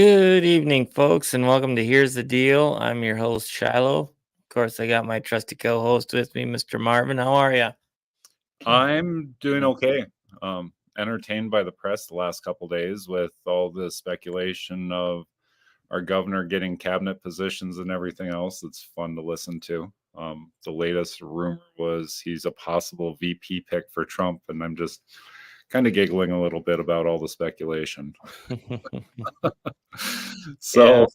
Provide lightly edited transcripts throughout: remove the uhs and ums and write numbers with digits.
Good evening, folks, and welcome to Here's the Deal. I'm your host, Shilo. Of course, I got my trusty co-host with me, Mr. Marvin. How are you? I'm doing okay. Entertained by the press the last couple days with all the speculation of our governor getting cabinet positions and everything else. It's fun to listen to. The latest rumor was he's a possible VP pick for Trump, and I'm just kind of giggling a little bit about all the speculation. So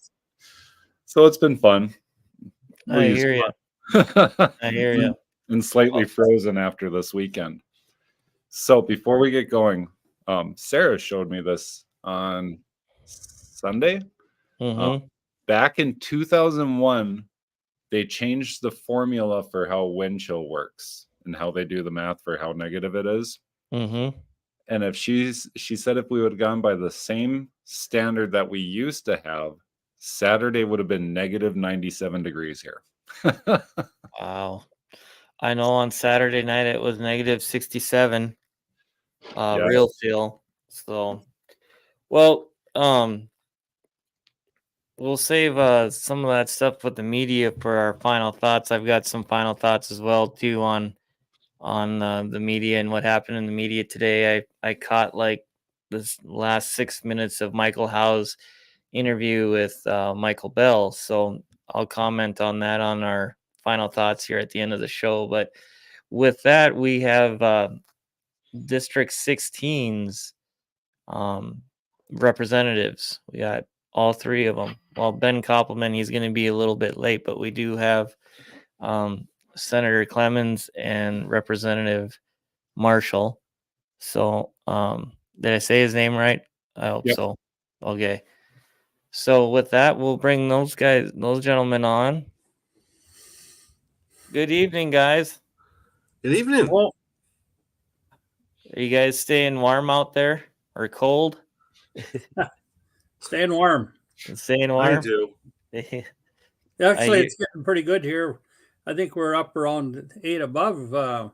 it's been fun. I hear you. I hear you. And slightly frozen after this weekend. So before we get going, Sarah showed me this on Sunday. Back in 2001, they changed the formula for how wind chill works and how they do the math for how negative it is. And if she said if we would have gone by the same standard that we used to have, Saturday would have been negative 97 degrees here. Wow. I know on Saturday night it was negative 67 real feel. So, well, we'll save some of that stuff with the media for our final thoughts. I've got some final thoughts as well too on the media and what happened in the media today. I caught like this last 6 minutes of Michael Howe's interview with Michael Bell, so I'll comment on that on our final thoughts here at the end of the show. But with that, we have District 16's representatives. We got all three of them. Well, Ben Koppelman, he's going to be a little bit late, but we do have Senator Clemens and Representative Marschall. So, did I say his name right? I hope so. Okay. So with that, we'll bring those gentlemen on. Good evening, guys. Good evening. Well, are you guys staying warm out there or cold? Staying warm. Staying warm? I do. Actually, it's getting pretty good here. I think we're up around 8 above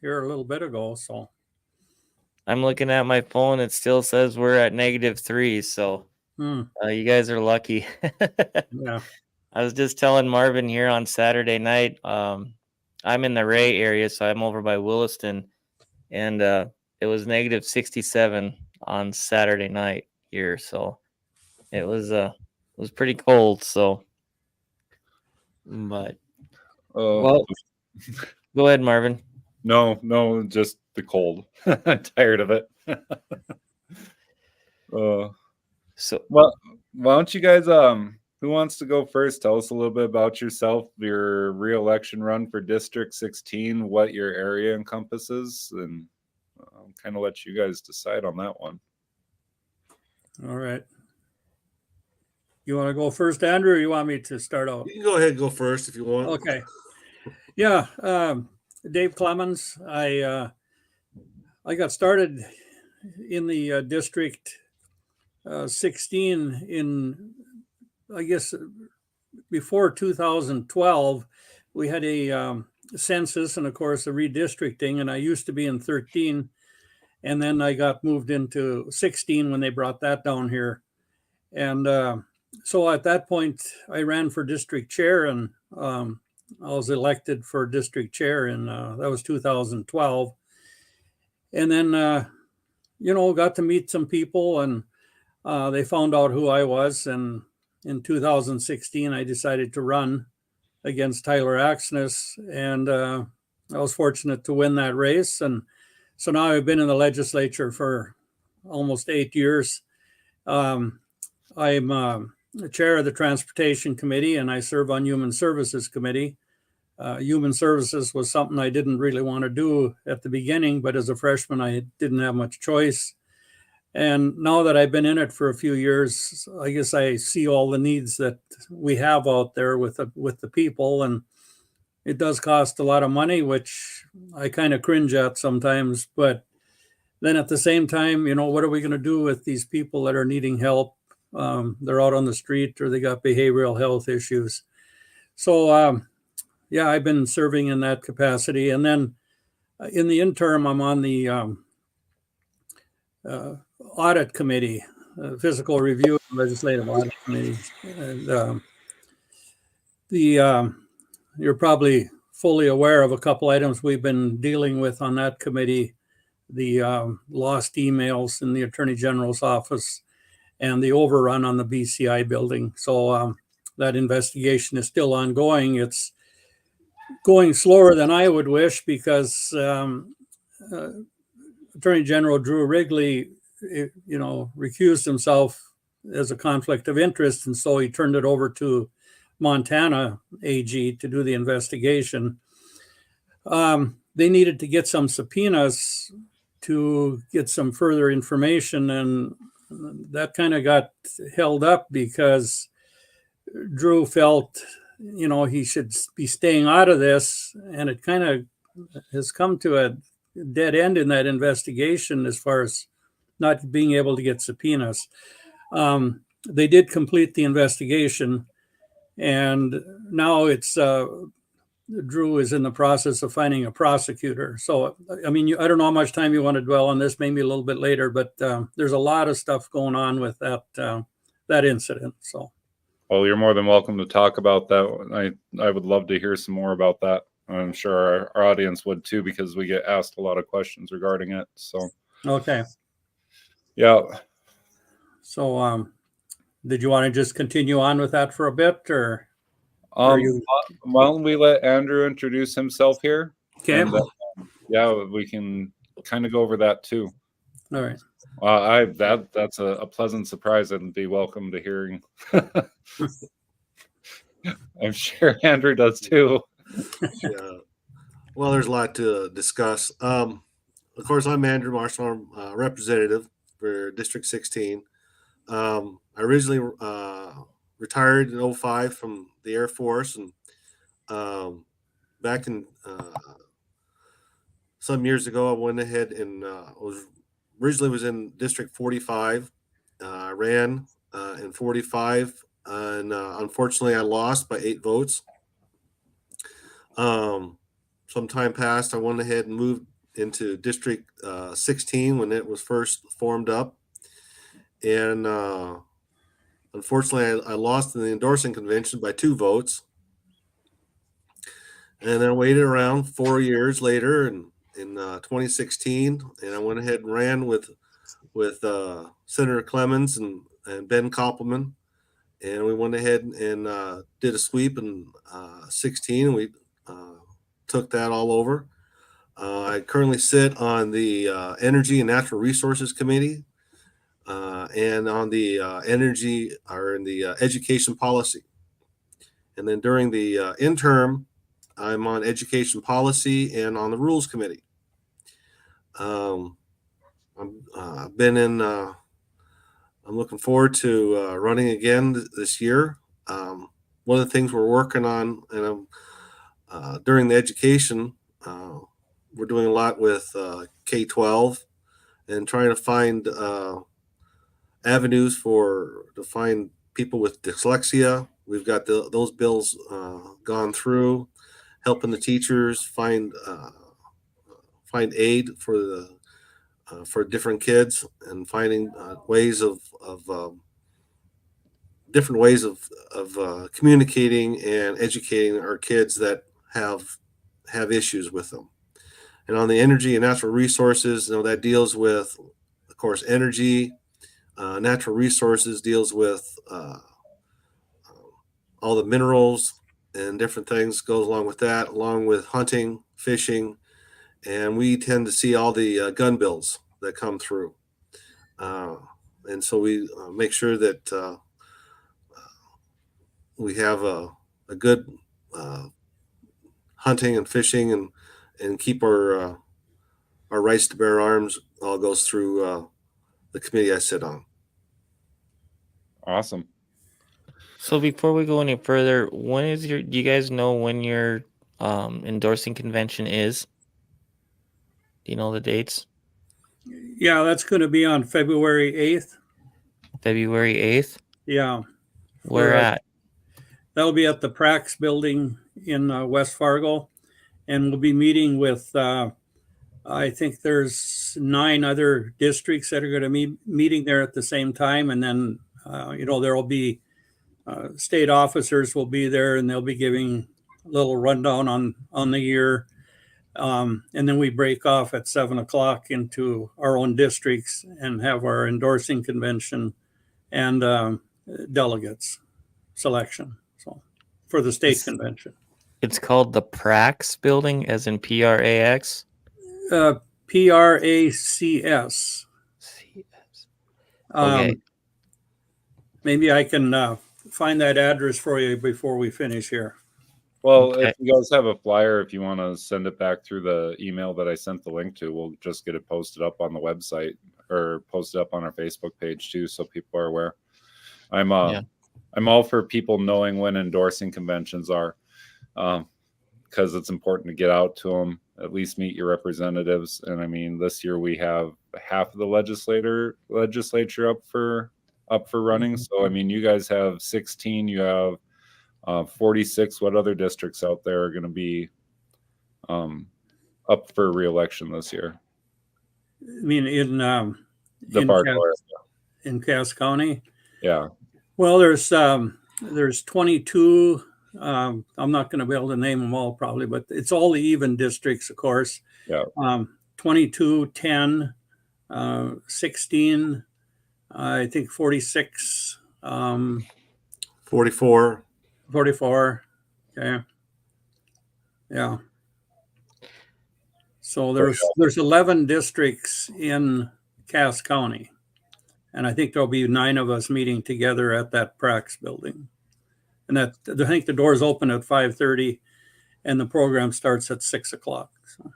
here a little bit ago. So I'm looking at my phone. It still says we're at -3. So you guys are lucky. Yeah. I was just telling Marvin here on Saturday night. I'm in the Ray area, so I'm over by Williston, and it was -67 on Saturday night here. So it was pretty cold. So, but well, go ahead, Marvin. No, just the cold. I'm tired of it. So, well, why don't you guys, who wants to go first? Tell us a little bit about yourself, your re-election run for District 16, what your area encompasses, and I'll kind of let you guys decide on that one. All right. You want to go first, Andrew, or you want me to start out? You can go ahead and go first if you want. Okay. Yeah. Dave Clemens. I got started in the District 16 in, I guess, before 2012. We had a census and, of course, a redistricting, and I used to be in 13, and then I got moved into 16 when they brought that down here. And so at that point, I ran for district chair, and I was elected for district chair, and that was 2012. And then, got to meet some people, and they found out who I was. And in 2016, I decided to run against Tyler Axness, and I was fortunate to win that race. And so now I've been in the legislature for almost 8 years. I'm the chair of the Transportation Committee, and I serve on Human Services Committee. Human Services was something I didn't really want to do at the beginning, but as a freshman, I didn't have much choice. And now that I've been in it for a few years, I guess I see all the needs that we have out there with the people, and it does cost a lot of money, which I kind of cringe at sometimes. But then at the same time, what are we going to do with these people that are needing help? They're out on the street, or they got behavioral health issues. So, I've been serving in that capacity. And then in the interim, I'm on the audit committee. Physical Review and Legislative Audit Committee. And you're probably fully aware of a couple items we've been dealing with on that committee, the lost emails in the Attorney General's office and the overrun on the BCI building. So that investigation is still ongoing. It's going slower than I would wish because Attorney General Drew Wrigley, recused himself as a conflict of interest, and so he turned it over to Montana AG to do the investigation. They needed to get some subpoenas to get some further information, and that kind of got held up because Drew felt, he should be staying out of this, and it kind of has come to a dead end in that investigation as far as not being able to get subpoenas. They did complete the investigation, and now it's Drew is in the process of finding a prosecutor. So, I mean, I don't know how much time you want to dwell on this, maybe a little bit later, but there's a lot of stuff going on with that incident. So, well, you're more than welcome to talk about that. I would love to hear some more about that. I'm sure our audience would too, because we get asked a lot of questions regarding it. So, okay. Yeah. So, did you want to just continue on with that for a bit, or? Why don't we let Andrew introduce himself here? Okay. And, yeah, we can kind of go over that too. All right. That's a pleasant surprise and be welcome to hearing. I'm sure Andrew does too. Yeah. Well, there's a lot to discuss. Of course, I'm Andrew Marschall, representative for District 16. I originally retired in 2005 from the Air Force, and back in some years ago, I went ahead and originally was in District 45. I ran in 45, and unfortunately, I lost by 8 votes. Some time passed, I went ahead and moved into District 16 when it was first formed up. And unfortunately, I lost in the endorsing convention by 2 votes. And then I waited around 4 years later in 2016, and I went ahead and ran with Senator Clemens and Ben Koppelman. And we went ahead and did a sweep in 16, and we took that all over. I currently sit on the Energy and Natural Resources Committee and on the Energy or in the Education Policy. And then during the interim, I'm on Education Policy and on the Rules Committee. I've been in. I'm looking forward to running again this year. One of the things we're working on, and during the education, we're doing a lot with K-12 and trying to find avenues to find people with dyslexia. We've got those bills gone through, helping the teachers find aid for different kids, and finding different ways of communicating and educating our kids that have issues with them. And on the energy and natural resources, that deals with, of course, energy. Natural resources deals with all the minerals and different things goes along with that, along with hunting, fishing, and we tend to see all the gun bills that come through. And so we make sure that we have a good hunting and fishing and keep our rights to bear arms all goes through the committee I sit on. Awesome. So before we go any further, do you guys know when your endorsing convention is? Do you know the dates? Yeah, that's going to be on February 8th. February 8th? Yeah. Where at? That'll be at the Prax building in West Fargo. And we'll be meeting with I think there's 9 other districts that are going to be meeting there at the same time. And then, there will be state officers will be there, and they'll be giving a little rundown on the year. And then we break off at 7:00 into our own districts and have our endorsing convention and delegates selection. So for the state convention. It's called the Prax building, as in PRAX. PRACS. Okay. Maybe I can find that address for you before we finish here. Well, Okay. if you guys have a flyer, if you want to send it back through the email that I sent the link to, we'll just get it posted up on the website or posted up on our Facebook page too, so people are aware. I'm all for people knowing when endorsing conventions are, because it's important to get out to them, at least meet your representatives. And I mean, this year we have half of the legislature up for running. So I mean, you guys have 16, you have 46. What other districts out there are going to be up for re-election this year? I mean, in Cass County. Yeah. Well, there's 22. I'm not going to be able to name them all probably, but it's all the even districts, of course. Yeah. 22, 10, 16, I think 46, 44. 44. Okay. Yeah. So there's 11 districts in Cass County. And I think there'll be 9 of us meeting together at that Prax building. And I think the doors open at 5:30 and the program starts at 6:00. So.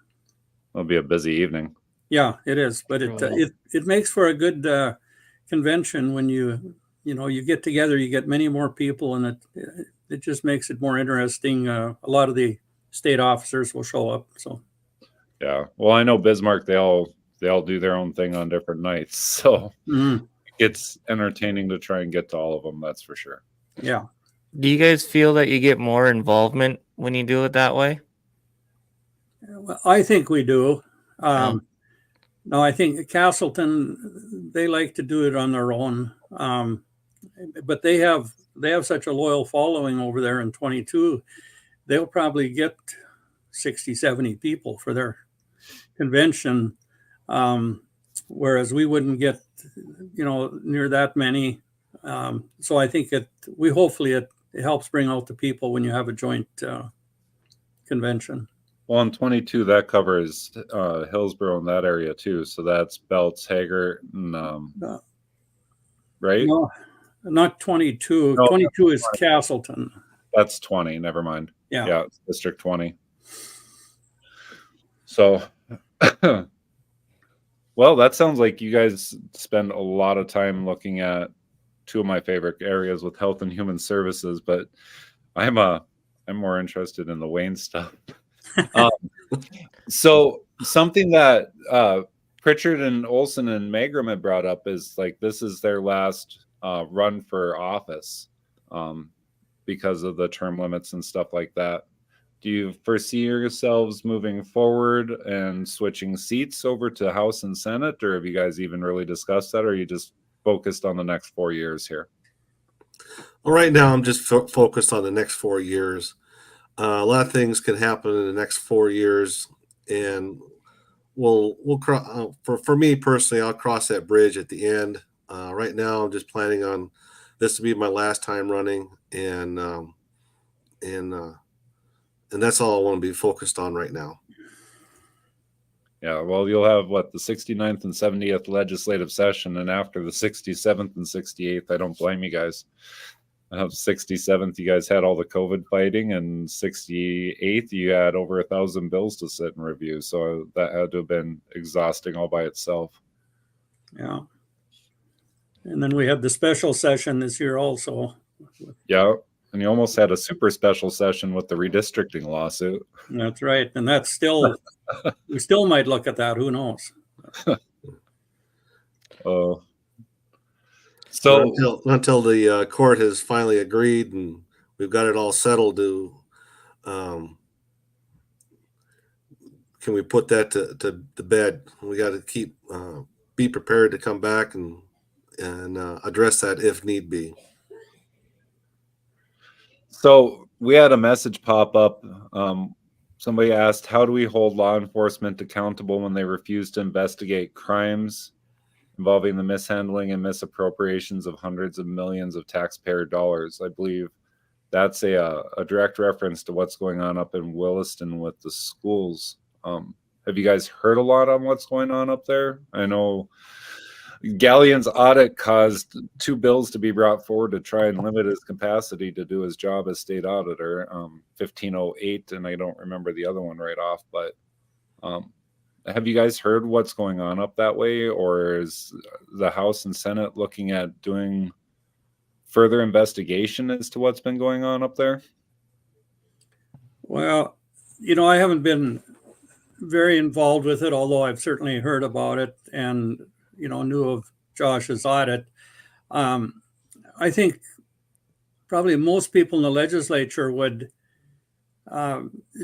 It'll be a busy evening. Yeah, it is. But it makes for a good convention when you get together, you get many more people, and it just makes it more interesting. A lot of the state officers will show up. So. Yeah. Well, I know Bismarck, they all do their own thing on different nights. So it's entertaining to try and get to all of them. That's for sure. Yeah. Do you guys feel that you get more involvement when you do it that way? Well, I think we do. No, I think Castleton, they like to do it on their own. But they have such a loyal following over there in 22. They'll probably get 60, 70 people for their convention. Whereas we wouldn't get, near that many. So I think hopefully it helps bring out the people when you have a joint convention. Well, in 22, that covers Hillsborough and that area too. So that's Belts, Haggart, and right? No, not 22. No, 22 is Castleton. That's 20. Never mind. Yeah, it's District 20. So, well, that sounds like you guys spend a lot of time looking at 2 of my favorite areas with health and human services, but I'm more interested in the Wayne stuff. So something that Pritchard and Olson and Magrum had brought up is like this is their last run for office because of the term limits and stuff like that. Do you foresee yourselves moving forward and switching seats over to House and Senate, or have you guys even really discussed that, or are you just focused on the next 4 years here? Well, right now I'm just focused on the next 4 years. A lot of things can happen in the next 4 years, and we'll for me personally, I'll cross that bridge at the end. Right now, I'm just planning on this to be my last time running, and that's all I want to be focused on right now. Yeah, well, you'll have the 69th and 70th legislative session, and after the 67th and 68th, I don't blame you guys. 67th, you guys had all the COVID fighting, and 68th, you had over 1,000 bills to sit and review. So that had to have been exhausting all by itself. Yeah. And then we had the special session this year also. Yeah. And you almost had a super special session with the redistricting lawsuit. That's right. And that's still, we still might look at that. Who knows? Oh. So until the court has finally agreed and we've got it all settled to can we put that to bed? We got to keep be prepared to come back and address that if need be. So we had a message pop up. Somebody asked, how do we hold law enforcement accountable when they refuse to investigate crimes involving the mishandling and misappropriations of hundreds of millions of taxpayer dollars? I believe that's a direct reference to what's going on up in Williston with the schools. Have you guys heard a lot on what's going on up there? I know Galleon's audit caused 2 bills to be brought forward to try and limit his capacity to do his job as state auditor, 1508, and I don't remember the other one right off, but have you guys heard what's going on up that way, or is the House and Senate looking at doing further investigation as to what's been going on up there? Well, I haven't been very involved with it, although I've certainly heard about it and knew of Josh's audit. I think probably most people in the legislature would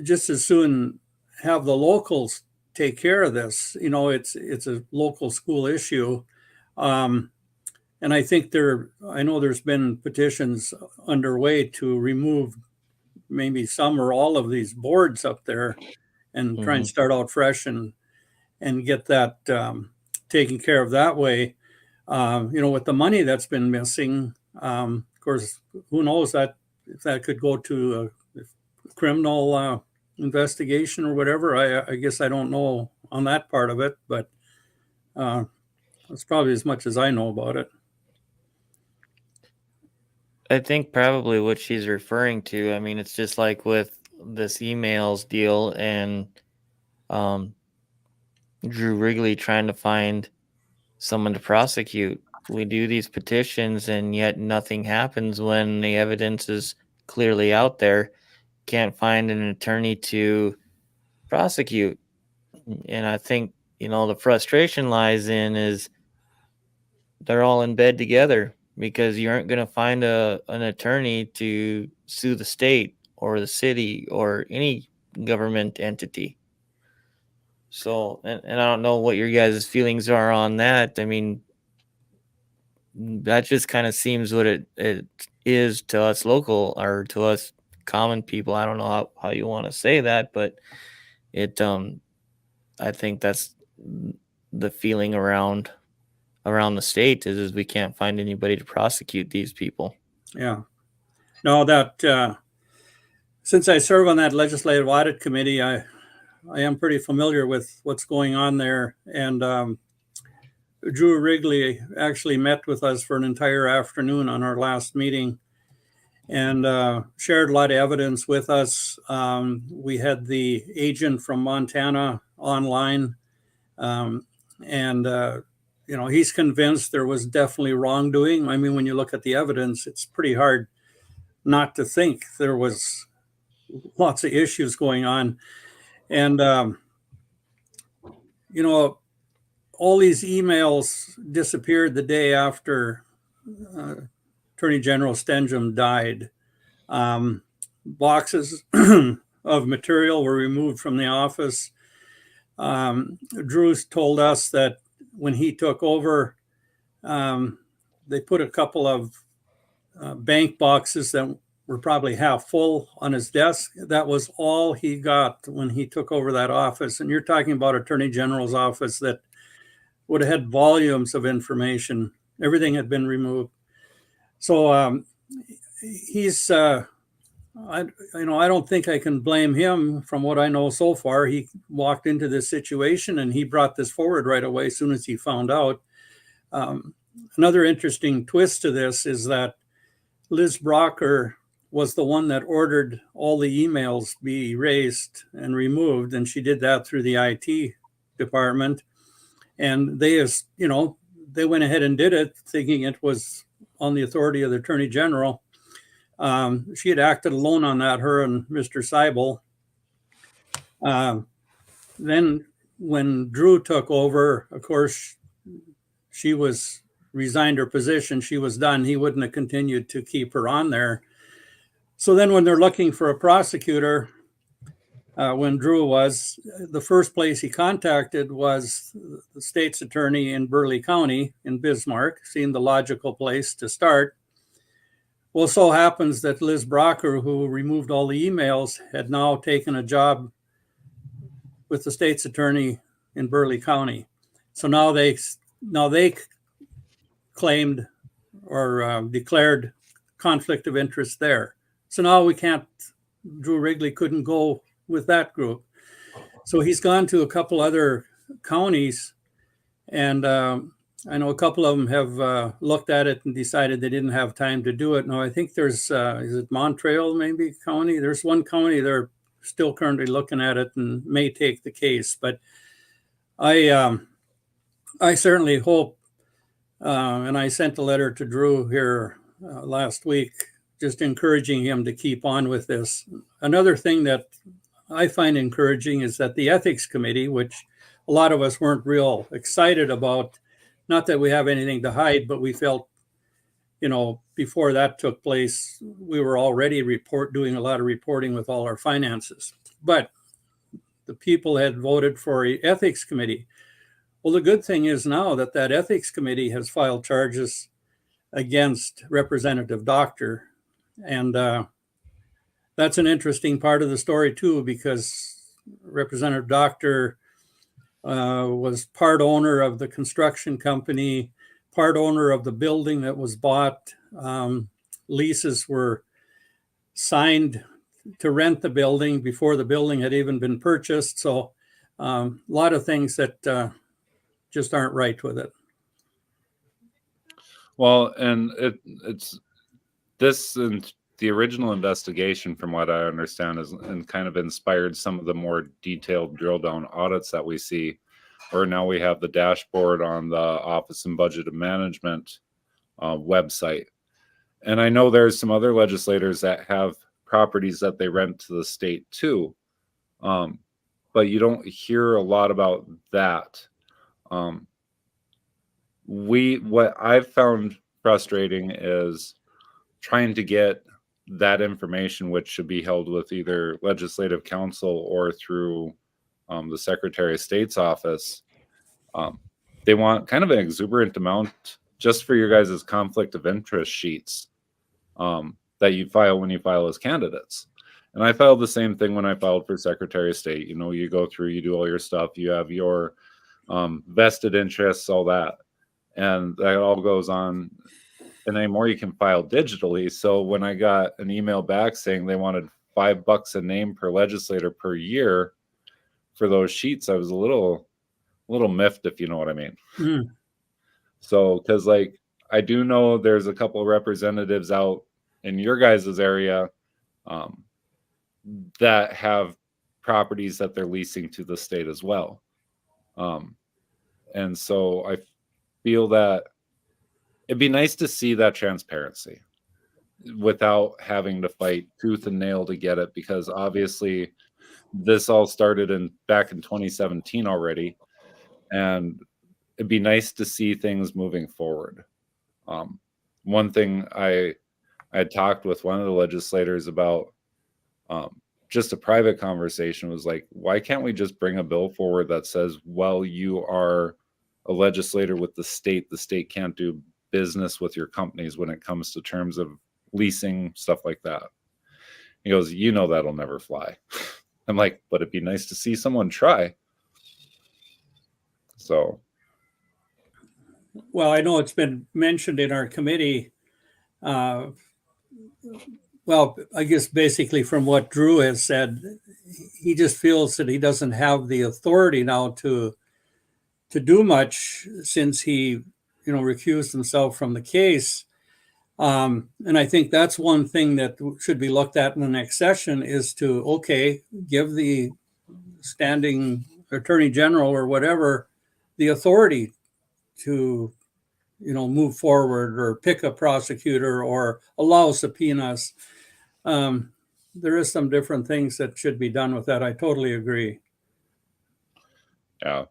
just as soon have the locals take care of this. It's a local school issue. And I think I know there's been petitions underway to remove maybe some or all of these boards up there and try and start out fresh and get that taken care of that way. With the money that's been missing, of course, who knows if that could go to a criminal investigation or whatever. I guess I don't know on that part of it, but that's probably as much as I know about it. I think probably what she's referring to, I mean, it's just like with this emails deal and Drew Wrigley trying to find someone to prosecute. We do these petitions and yet nothing happens when the evidence is clearly out there. Can't find an attorney to prosecute. And I think, the frustration lies in is they're all in bed together because you aren't going to find an attorney to sue the state or the city or any government entity. So, and I don't know what your guys' feelings are on that. I mean, that just kind of seems what it is to us local or to us common people. I don't know how you want to say that, but I think that's the feeling around the state is we can't find anybody to prosecute these people. Yeah. No, that since I serve on that legislative audit committee, I am pretty familiar with what's going on there. And Drew Wrigley actually met with us for an entire afternoon on our last meeting and shared a lot of evidence with us. We had the agent from Montana online, and he's convinced there was definitely wrongdoing. I mean, when you look at the evidence, it's pretty hard not to think there was lots of issues going on. And, all these emails disappeared the day after Attorney General Stenjum died. Boxes of material were removed from the office. Drew told us that when he took over, they put a couple of bank boxes that were probably half full on his desk. That was all he got when he took over that office. And you're talking about Attorney General's office that would have had volumes of information. Everything had been removed. So he's, I don't think I can blame him from what I know so far. He walked into this situation and he brought this forward right away as soon as he found out. Another interesting twist to this is that Liz Brocker was the one that ordered all the emails be erased and removed, and she did that through the IT department. And they went ahead and did it, thinking it was on the authority of the Attorney General. She had acted alone on that, her and Mr. Seibel. Then when Drew took over, of course, she resigned her position. She was done. He wouldn't have continued to keep her on there. So then when they're looking for a prosecutor, when Drew was, the first place he contacted was the state's attorney in Burleigh County in Bismarck, seemed the logical place to start. Well, it so happens that Liz Brocker, who removed all the emails, had now taken a job with the state's attorney in Burleigh County. So now they claimed or declared conflict of interest there. So now Drew Wrigley couldn't go with that group. So he's gone to a couple other counties, and I know a couple of them have looked at it and decided they didn't have time to do it. Now, I think there's, is it Montreal maybe county? There's one county they're still currently looking at it and may take the case. But I certainly hope, and I sent a letter to Drew here last week, just encouraging him to keep on with this. Another thing that I find encouraging is that the ethics committee, which a lot of us weren't real excited about, not that we have anything to hide, but we felt, before that took place, we were already doing a lot of reporting with all our finances. But the people had voted for an ethics committee. Well, the good thing is now that ethics committee has filed charges against Representative Doctor. And that's an interesting part of the story, too, because Representative Doctor was part owner of the construction company, part owner of the building that was bought. Leases were signed to rent the building before the building had even been purchased. So a lot of things that just aren't right with it. Well, and it's this and the original investigation, from what I understand, is and kind of inspired some of the more detailed drill down audits that we see. Or now we have the dashboard on the Office and Budget of Management website. And I know there's some other legislators that have properties that they rent to the state too. But you don't hear a lot about that. What I've found frustrating is trying to get that information, which should be held with either legislative council or through the Secretary of State's office. They want kind of an exuberant amount just for your guys' conflict of interest sheets that you file when you file as candidates. And I filed the same thing when I filed for Secretary of State. You go through, you do all your stuff, you have your vested interests, all that. And that all goes on. And anymore, you can file digitally. So when I got an email back saying they wanted $5 a name per legislator per year for those sheets, I was a little miffed, if you know what I mean. Mm. So, because I do know there's a couple of representatives out in your guys' area that have properties that they're leasing to the state as well. And so I feel that it'd be nice to see that transparency without having to fight tooth and nail to get it, because obviously this all started back in 2017 already, and it'd be nice to see things moving forward. One thing I had talked with one of the legislators about, just a private conversation, was like, why can't we just bring a bill forward that says, well, you are a legislator with the state can't do business with your companies when it comes to terms of leasing, stuff like that. He goes, that'll never fly. I'm like, but it'd be nice to see someone try. So, well, I know it's been mentioned in our committee. Well, I guess basically from what Drew has said, he just feels that he doesn't have the authority now to do much, since he recused himself from the case. And I think that's one thing that should be looked at in the next session, is to, give the standing attorney general or whatever the authority to, move forward or pick a prosecutor or allow subpoenas. There is some different things that should be done with that. I totally agree. Yeah.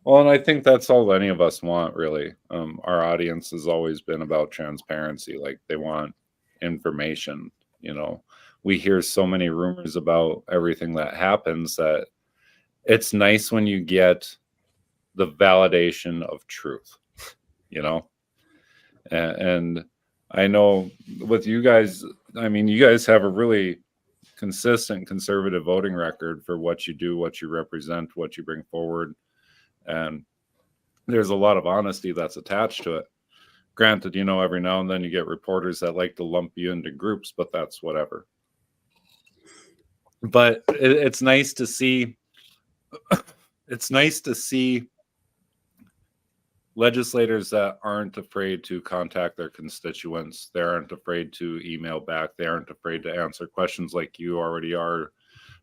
Well, and I think that's all any of us want, really. Our audience has always been about transparency. Like, they want information. we hear so many rumors about everything that happens that it's nice when you get the validation of truth, you know? And I know with you guys, I mean, you guys have a really consistent conservative voting record for what you do, what you represent, what you bring forward. And there's a lot of honesty that's attached to it. Granted, you know, every now and then you get reporters that like to lump you into groups, but that's whatever. But it's nice to see. It's nice to see legislators that aren't afraid to contact their constituents. They aren't afraid to email back. They aren't afraid to answer questions like you already are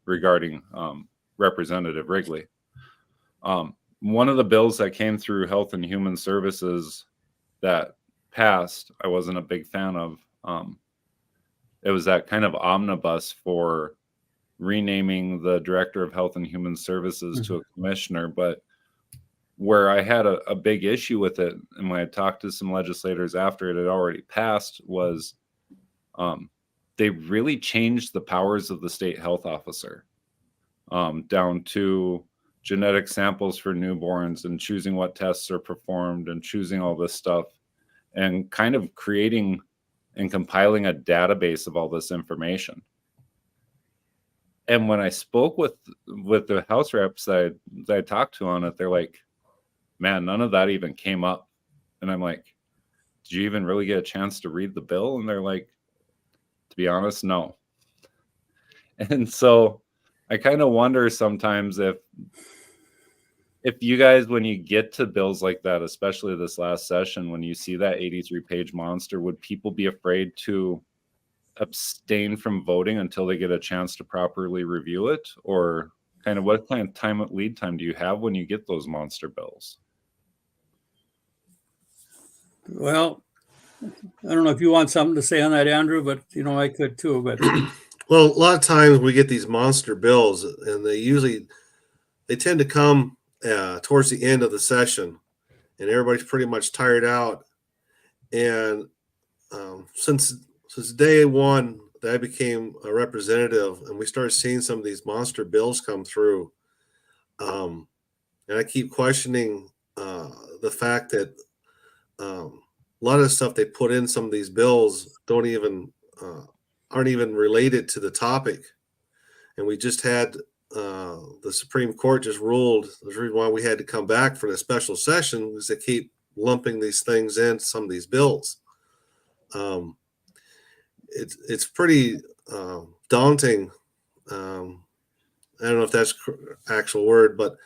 regarding Representative Wrigley. One of the bills that came through Health and Human Services that passed, I wasn't a big fan of. It was that kind of omnibus for renaming the Director of Health and Human Services to a commissioner, but where I had a big issue with it, and when I talked to some legislators after it had already passed, was they really changed the powers of the state health officer down to genetic samples for newborns and choosing what tests are performed and choosing all this stuff and kind of creating and compiling a database of all this information. And when I spoke with the House reps that I talked to on it, they're like, man, none of that even came up. And I'm like, did you even really get a chance to read the bill? And they're like, to be honest, no. And so I kind of wonder sometimes if you guys, when you get to bills like that, especially this last session, when you see that 83-page monster, would people be afraid to abstain from voting until they get a chance to properly review it? Or kind of what kind of lead time do you have when you get those monster bills? Well, I don't know if you want something to say on that, Andrew, but you know, I could too. But well, a lot of times we get these monster bills, and they tend to come towards the end of the session, and everybody's pretty much tired out. And since day one that I became a representative, and we started seeing some of these monster bills come through, and I keep questioning the fact that a lot of the stuff they put in some of these bills aren't even related to the topic. And we just had the Supreme Court just ruled the reason why we had to come back for the special session was to keep lumping these things in some of these bills. It's pretty daunting. I don't know if that's actual word, but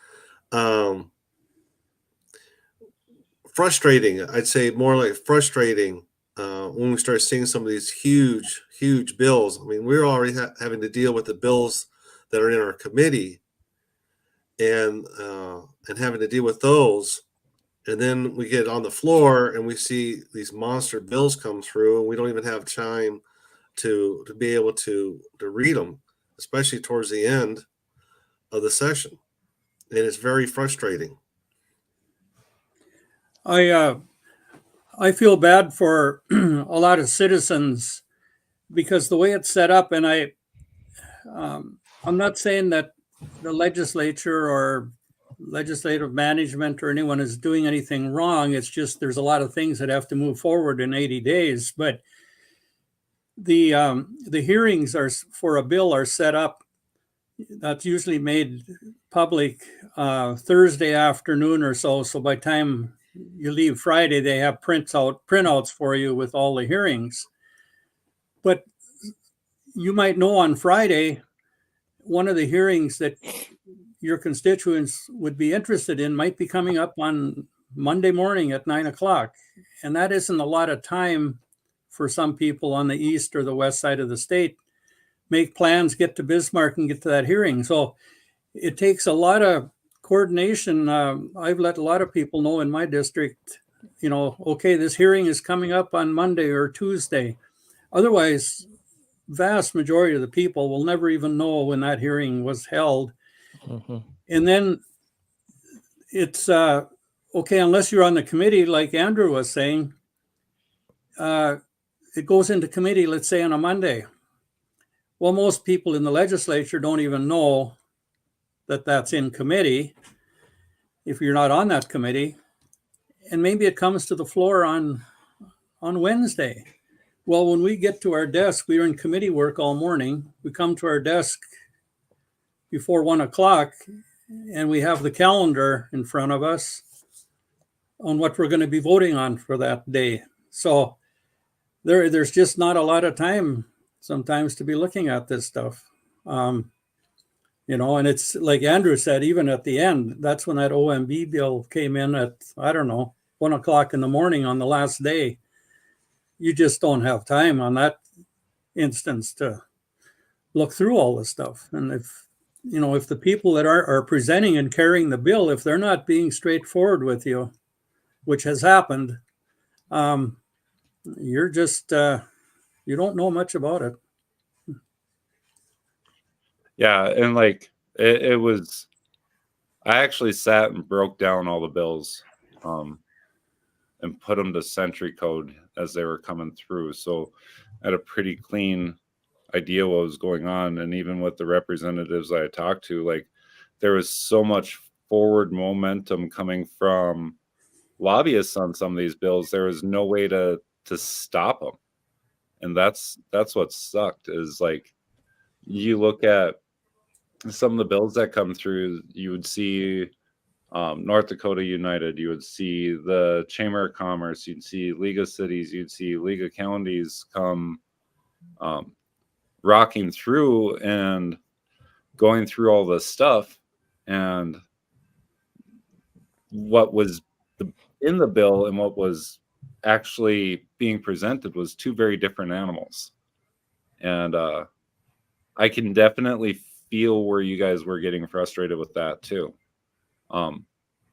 frustrating. I'd say more like frustrating when we start seeing some of these huge bills. I mean, we're already having to deal with the bills that are in our committee and having to deal with those. And then we get on the floor and we see these monster bills come through, and we don't even have time to be able to read them, especially towards the end of the session. And it's very frustrating. I feel bad for a lot of citizens because the way it's set up, and I'm not saying that the legislature or legislative management or anyone is doing anything wrong. It's just there's a lot of things that have to move forward in 80 days. But the hearings for a bill are set up. That's usually made public Thursday afternoon or so. So by the time you leave Friday, they have printouts for you with all the hearings. But you might know on Friday, one of the hearings that your constituents would be interested in might be coming up on Monday morning at 9 o'clock. And that isn't a lot of time for some people on the east or the west side of the state. Make plans, get to Bismarck and get to that hearing. So it takes a lot of coordination. I've let a lot of people know in my district, you know, okay, this hearing is coming up on Monday or Tuesday. Otherwise, vast majority of the people will never even know when that hearing was held. Mm-hmm. And then it's okay, unless you're on the committee, like Andrew was saying, it goes into committee, let's say on a Monday. Well, most people in the legislature don't even know that that's in committee if you're not on that committee. And maybe it comes to the floor on Wednesday. Well, when we get to our desk, we are in committee work all morning. We come to our desk before 1 o'clock and we have the calendar in front of us on what we're going to be voting on for that day. So there's just not a lot of time sometimes to be looking at this stuff. And it's like Andrew said, even at the end, that's when that OMB bill came in at, I don't know, 1 o'clock in the morning on the last day. You just don't have time on that instance to look through all the stuff. And if the people that are presenting and carrying the bill, if they're not being straightforward with you, which has happened, you're just, you don't know much about it. Yeah. And like, it was, I actually sat and broke down all the bills and put them to century code as they were coming through. So I had a pretty clean idea what was going on. And even with the representatives I talked to, like, there was so much forward momentum coming from lobbyists on some of these bills. There was no way to stop them. And that's what sucked, is like, you look at some of the bills that come through, you would see North Dakota United, you would see the Chamber of Commerce, you'd see League of Cities, you'd see League of Counties come rocking through and going through all this stuff. And what was in the bill and what was actually being presented was two very different animals. And I can definitely feel where you guys were getting frustrated with that too.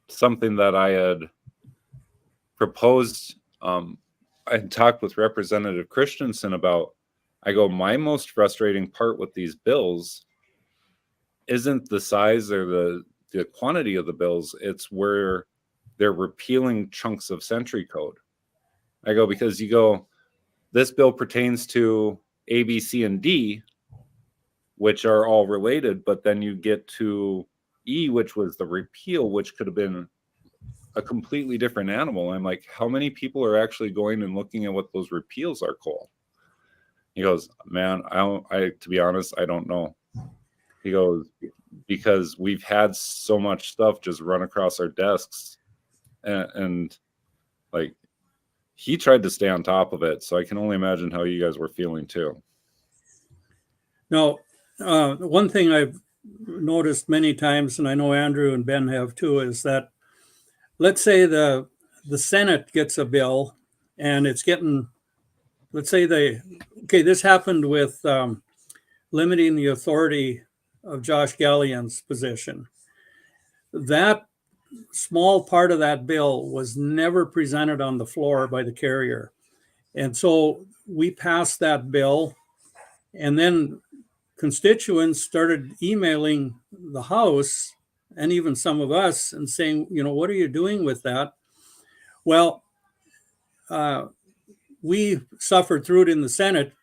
Something that I had proposed, I had talked with Representative Christensen about. I go, my most frustrating part with these bills isn't the size or the quantity of the bills, it's where they're repealing chunks of century code. I go, because you go, this bill pertains to A, B, C, and D, which are all related, but then you get to E, which was the repeal, which could have been a completely different animal. I'm like, how many people are actually going and looking at what those repeals are called? He goes, man, to be honest, I don't know. He goes, because we've had so much stuff just run across our desks, and like, he tried to stay on top of it. So I can only imagine how you guys were feeling too. No, one thing I've noticed many times, and I know Andrew and Ben have too, is that, let's say the Senate gets a bill and it's getting, let's say this happened with limiting the authority of Josh Gallian's position. That small part of that bill was never presented on the floor by the carrier. And so we passed that bill, and then constituents started emailing the House and even some of us and saying, what are you doing with that? Well, we suffered through it in the Senate,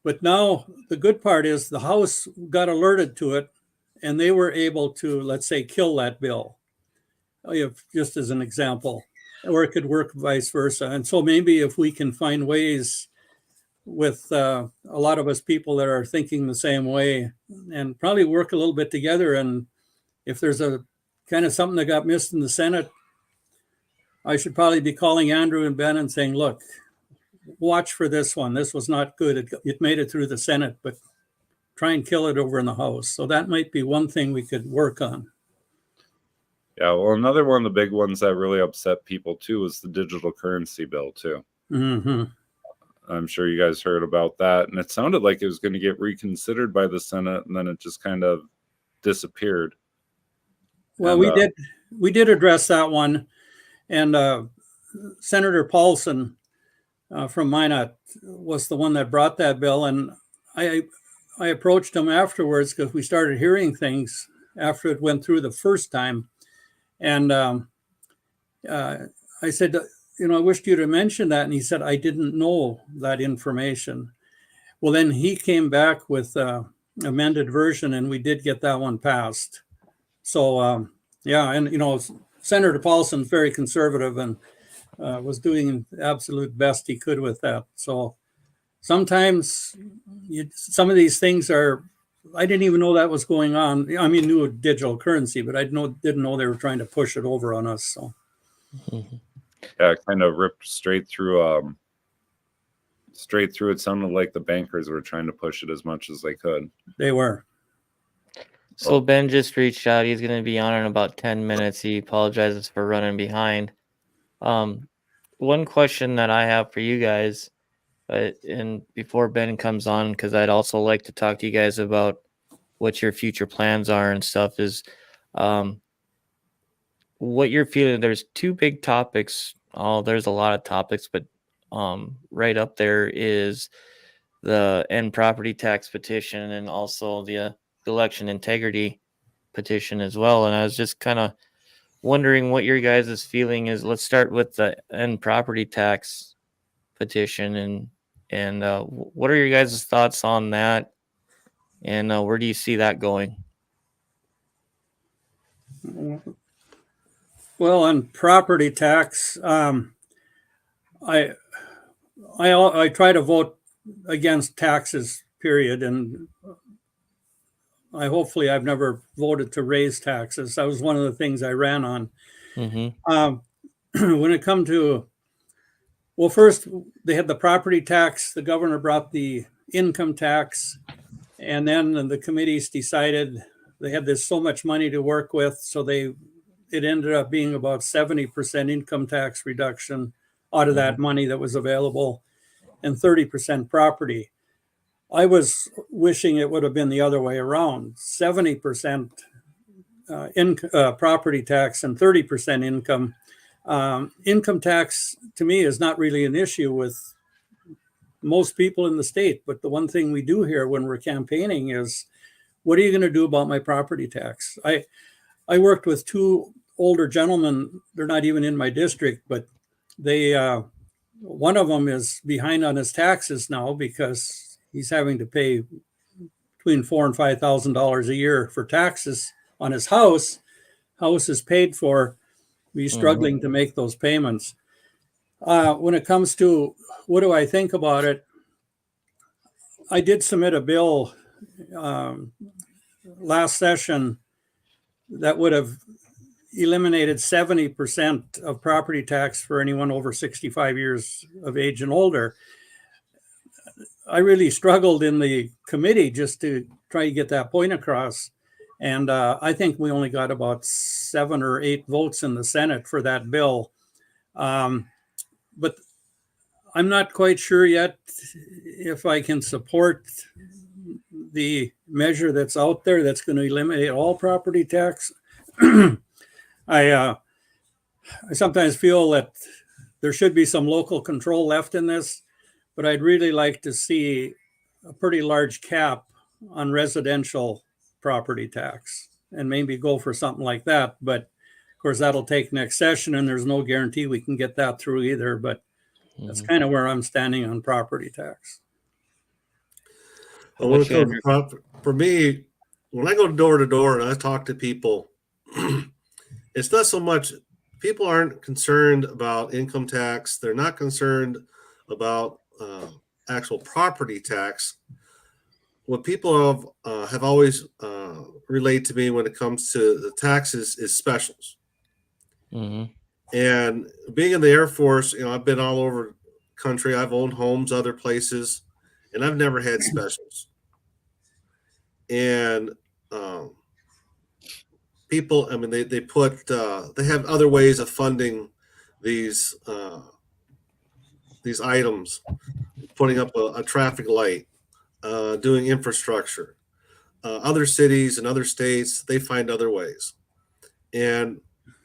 but now the good part is the House got alerted to it and they were able to, let's say, kill that bill, just as an example, or it could work vice versa. And so maybe if we can find ways with a lot of us people that are thinking the same way, and probably work a little bit together. And if there's a kind of something that got missed in the Senate, I should probably be calling Andrew and Ben and saying, look, watch for this one. This was not good. It made it through the Senate, but try and kill it over in the House. So that might be one thing we could work on. Yeah, well, another one of the big ones that really upset people too was the digital currency bill too. Mm-hmm. I'm sure you guys heard about that. And it sounded like it was going to get reconsidered by the Senate, and then it just kind of disappeared. Well, we did address that one. And Senator Paulson from Minot was the one that brought that bill. And I approached him afterwards because we started hearing things after it went through the first time. And I said, I wished you to mention that. And he said, I didn't know that information. Well, then he came back with amended version, and we did get that one passed. So yeah, and Senator Paulson's very conservative and was doing the absolute best he could with that. So sometimes some of these things I didn't even know that was going on. I mean, knew digital currency, but I didn't know they were trying to push it over on us. So yeah, it kind of ripped straight through. It sounded like the bankers were trying to push it as much as they could. They were. So Ben just reached out. He's going to be on in about 10 minutes. He apologizes for running behind. One question that I have for you guys, and before Ben comes on, because I'd also like to talk to you guys about what your future plans are and stuff, is what you're feeling. There's two big topics. There's a lot of topics, but right up there is the end property tax petition and also the election integrity petition as well. And I was just kind of wondering what your guys' feeling is. Let's start with the end property tax petition, and what are your guys' thoughts on that, and where do you see that going? Well, on property tax, I try to vote against taxes, period, and hopefully I've never voted to raise taxes. That was one of the things I ran on. When it come to, well, first they had the property tax. The governor brought the income tax, and then the committees decided they had this so much money to work with, so it ended up being about 70% income tax reduction out of that money that was available, and 30% property. I was wishing it would have been the other way around, 70% property tax and 30% income. Income tax to me is not really an issue with most people in the state, but the one thing we do here when we're campaigning is, what are you going to do about my property tax? I worked with two older gentlemen. They're not even in my district, but one of them is behind on his taxes now because he's having to pay between $4,000 and $5,000 a year for taxes on his house. House is paid for. He's struggling to make those payments. When it comes to what do I think about it, I did submit a bill last session that would have eliminated 70% of property tax for anyone over 65 years of age and older. I really struggled in the committee just to try to get that point across. And I think we only got about 7 or 8 votes in the Senate for that bill. But I'm not quite sure yet if I can support the measure that's out there that's going to eliminate all property tax. I sometimes feel that there should be some local control left in this, but I'd really like to see a pretty large cap on residential property tax and maybe go for something like that. But of course, that'll take next session, and there's no guarantee we can get that through either. But that's kind of where I'm standing on property tax. For me, when I go door to door and I talk to people, it's not so much, people aren't concerned about income tax. They're not concerned about actual property tax. What people have always relayed to me when it comes to the taxes is specials. And being in the Air Force, I've been all over the country. I've owned homes other places, and I've never had specials. And people, I mean, they have other ways of funding these items, putting up a traffic light, doing infrastructure. Other cities and other states, they find other ways. And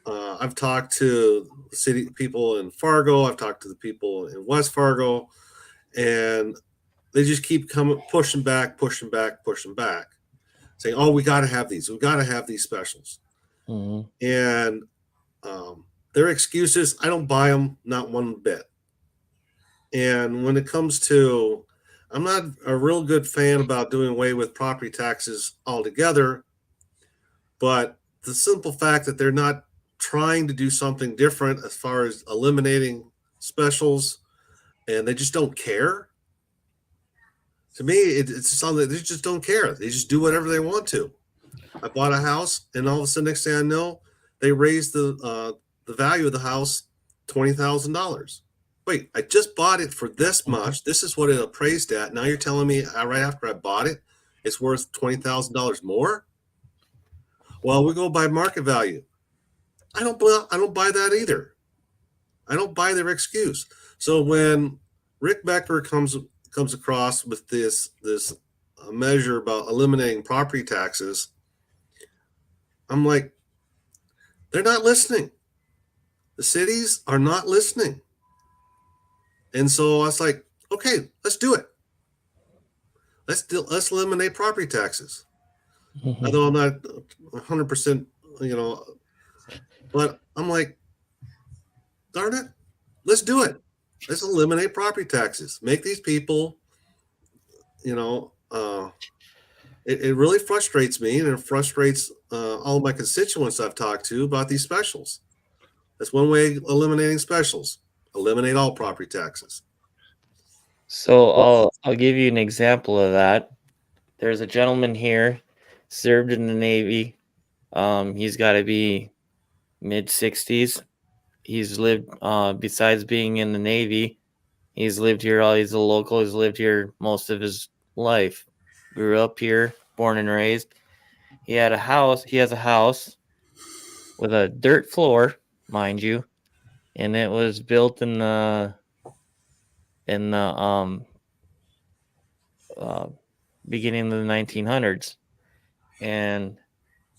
I've talked to city people in Fargo. I've talked to the people in West Fargo, and they just keep pushing back, saying, "Oh, we got to have these. We got to have these specials." And their excuses, I don't buy them, not one bit. And when it comes to I'm not a real good fan about doing away with property taxes altogether, but the simple fact that they're not trying to do something different as far as eliminating specials and they just don't care. To me, it's something that they just don't care. They just do whatever they want to. I bought a house, and all of a sudden, next thing I know, they raised the value of the house $20,000. Wait, I just bought it for this much. This is what it appraised at. Now you're telling me right after I bought it, it's worth $20,000 more? Well, we go by market value. I don't buy that either. I don't buy their excuse. So when Rick Becker comes across with this measure about eliminating property taxes, I'm like, they're not listening. The cities are not listening. And so I was like, okay, let's do it. Let's eliminate property taxes. Although I'm not 100%, but I'm like, darn it, let's do it. Let's eliminate property taxes. Make these people, it really frustrates me, and it frustrates all my constituents I've talked to about these specials. That's one way of eliminating specials. Eliminate all property taxes. So I'll give you an example of that. There's a gentleman here, served in the Navy. He's got to be mid-60s. He's lived, besides being in the Navy, he's lived here. He's a local. He's lived here most of his life. Grew up here, born and raised. He had a house. He has a house with a dirt floor, mind you, and it was built in the beginning of the 1900s, and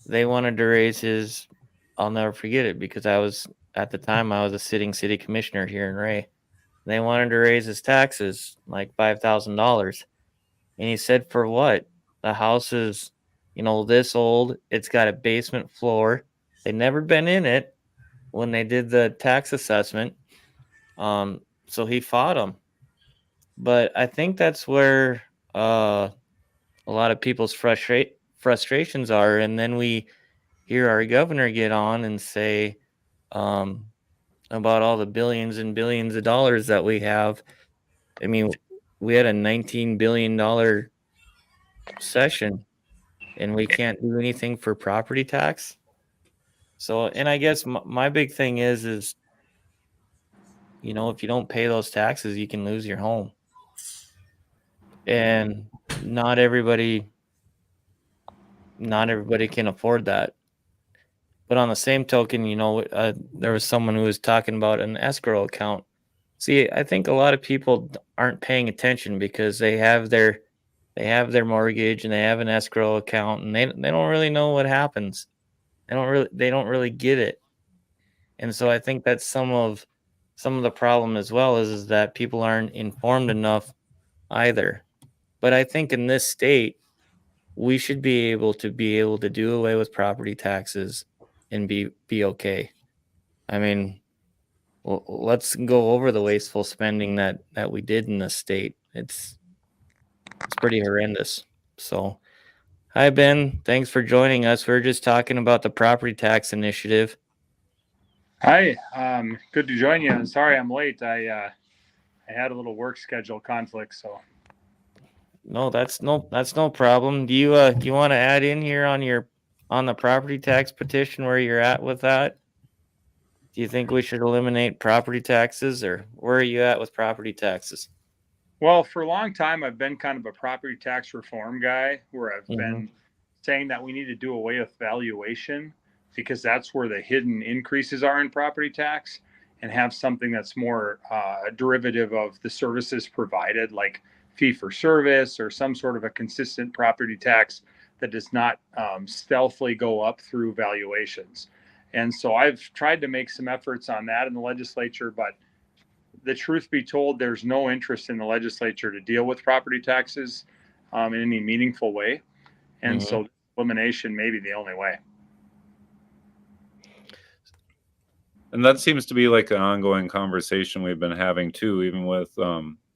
they wanted to raise his. I'll never forget it because at the time I was a sitting city commissioner here in Ray. They wanted to raise his taxes like $5,000, and he said, "For what? The house is, this old. It's got a basement floor. They'd never been in it when they did the tax assessment." So he fought them. But I think that's where a lot of people's frustrations are, and then we hear our governor get on and say about all the billions and billions of dollars that we have. I mean, we had a $19 billion session, and we can't do anything for property tax. So, and I guess my big thing is if you don't pay those taxes, you can lose your home. And not everybody can afford that. But on the same token, there was someone who was talking about an escrow account. See, I think a lot of people aren't paying attention because they have their mortgage and they have an escrow account, and they don't really know what happens. They don't really get it. And so I think that's some of the problem as well is that people aren't informed enough either. But I think in this state, we should be able to do away with property taxes and be okay. I mean, well, let's go over the wasteful spending that we did in this state. It's pretty horrendous. So, hi Ben, thanks for joining us. We're just talking about the property tax initiative. Hi, good to join you. Sorry I'm late. I had a little work schedule conflict, so. No, that's no problem. Do you want to add in here on the property tax petition where you're at with that? Do you think we should eliminate property taxes, or where are you at with property taxes? Well, for a long time, I've been kind of a property tax reform guy where I've been saying that we need to do away with valuation because that's where the hidden increases are in property tax, and have something that's more a derivative of the services provided, like fee for service or some sort of a consistent property tax that does not stealthily go up through valuations. And so I've tried to make some efforts on that in the legislature, but the truth be told, there's no interest in the legislature to deal with property taxes in any meaningful way. And so elimination may be the only way. And that seems to be like an ongoing conversation we've been having too, even with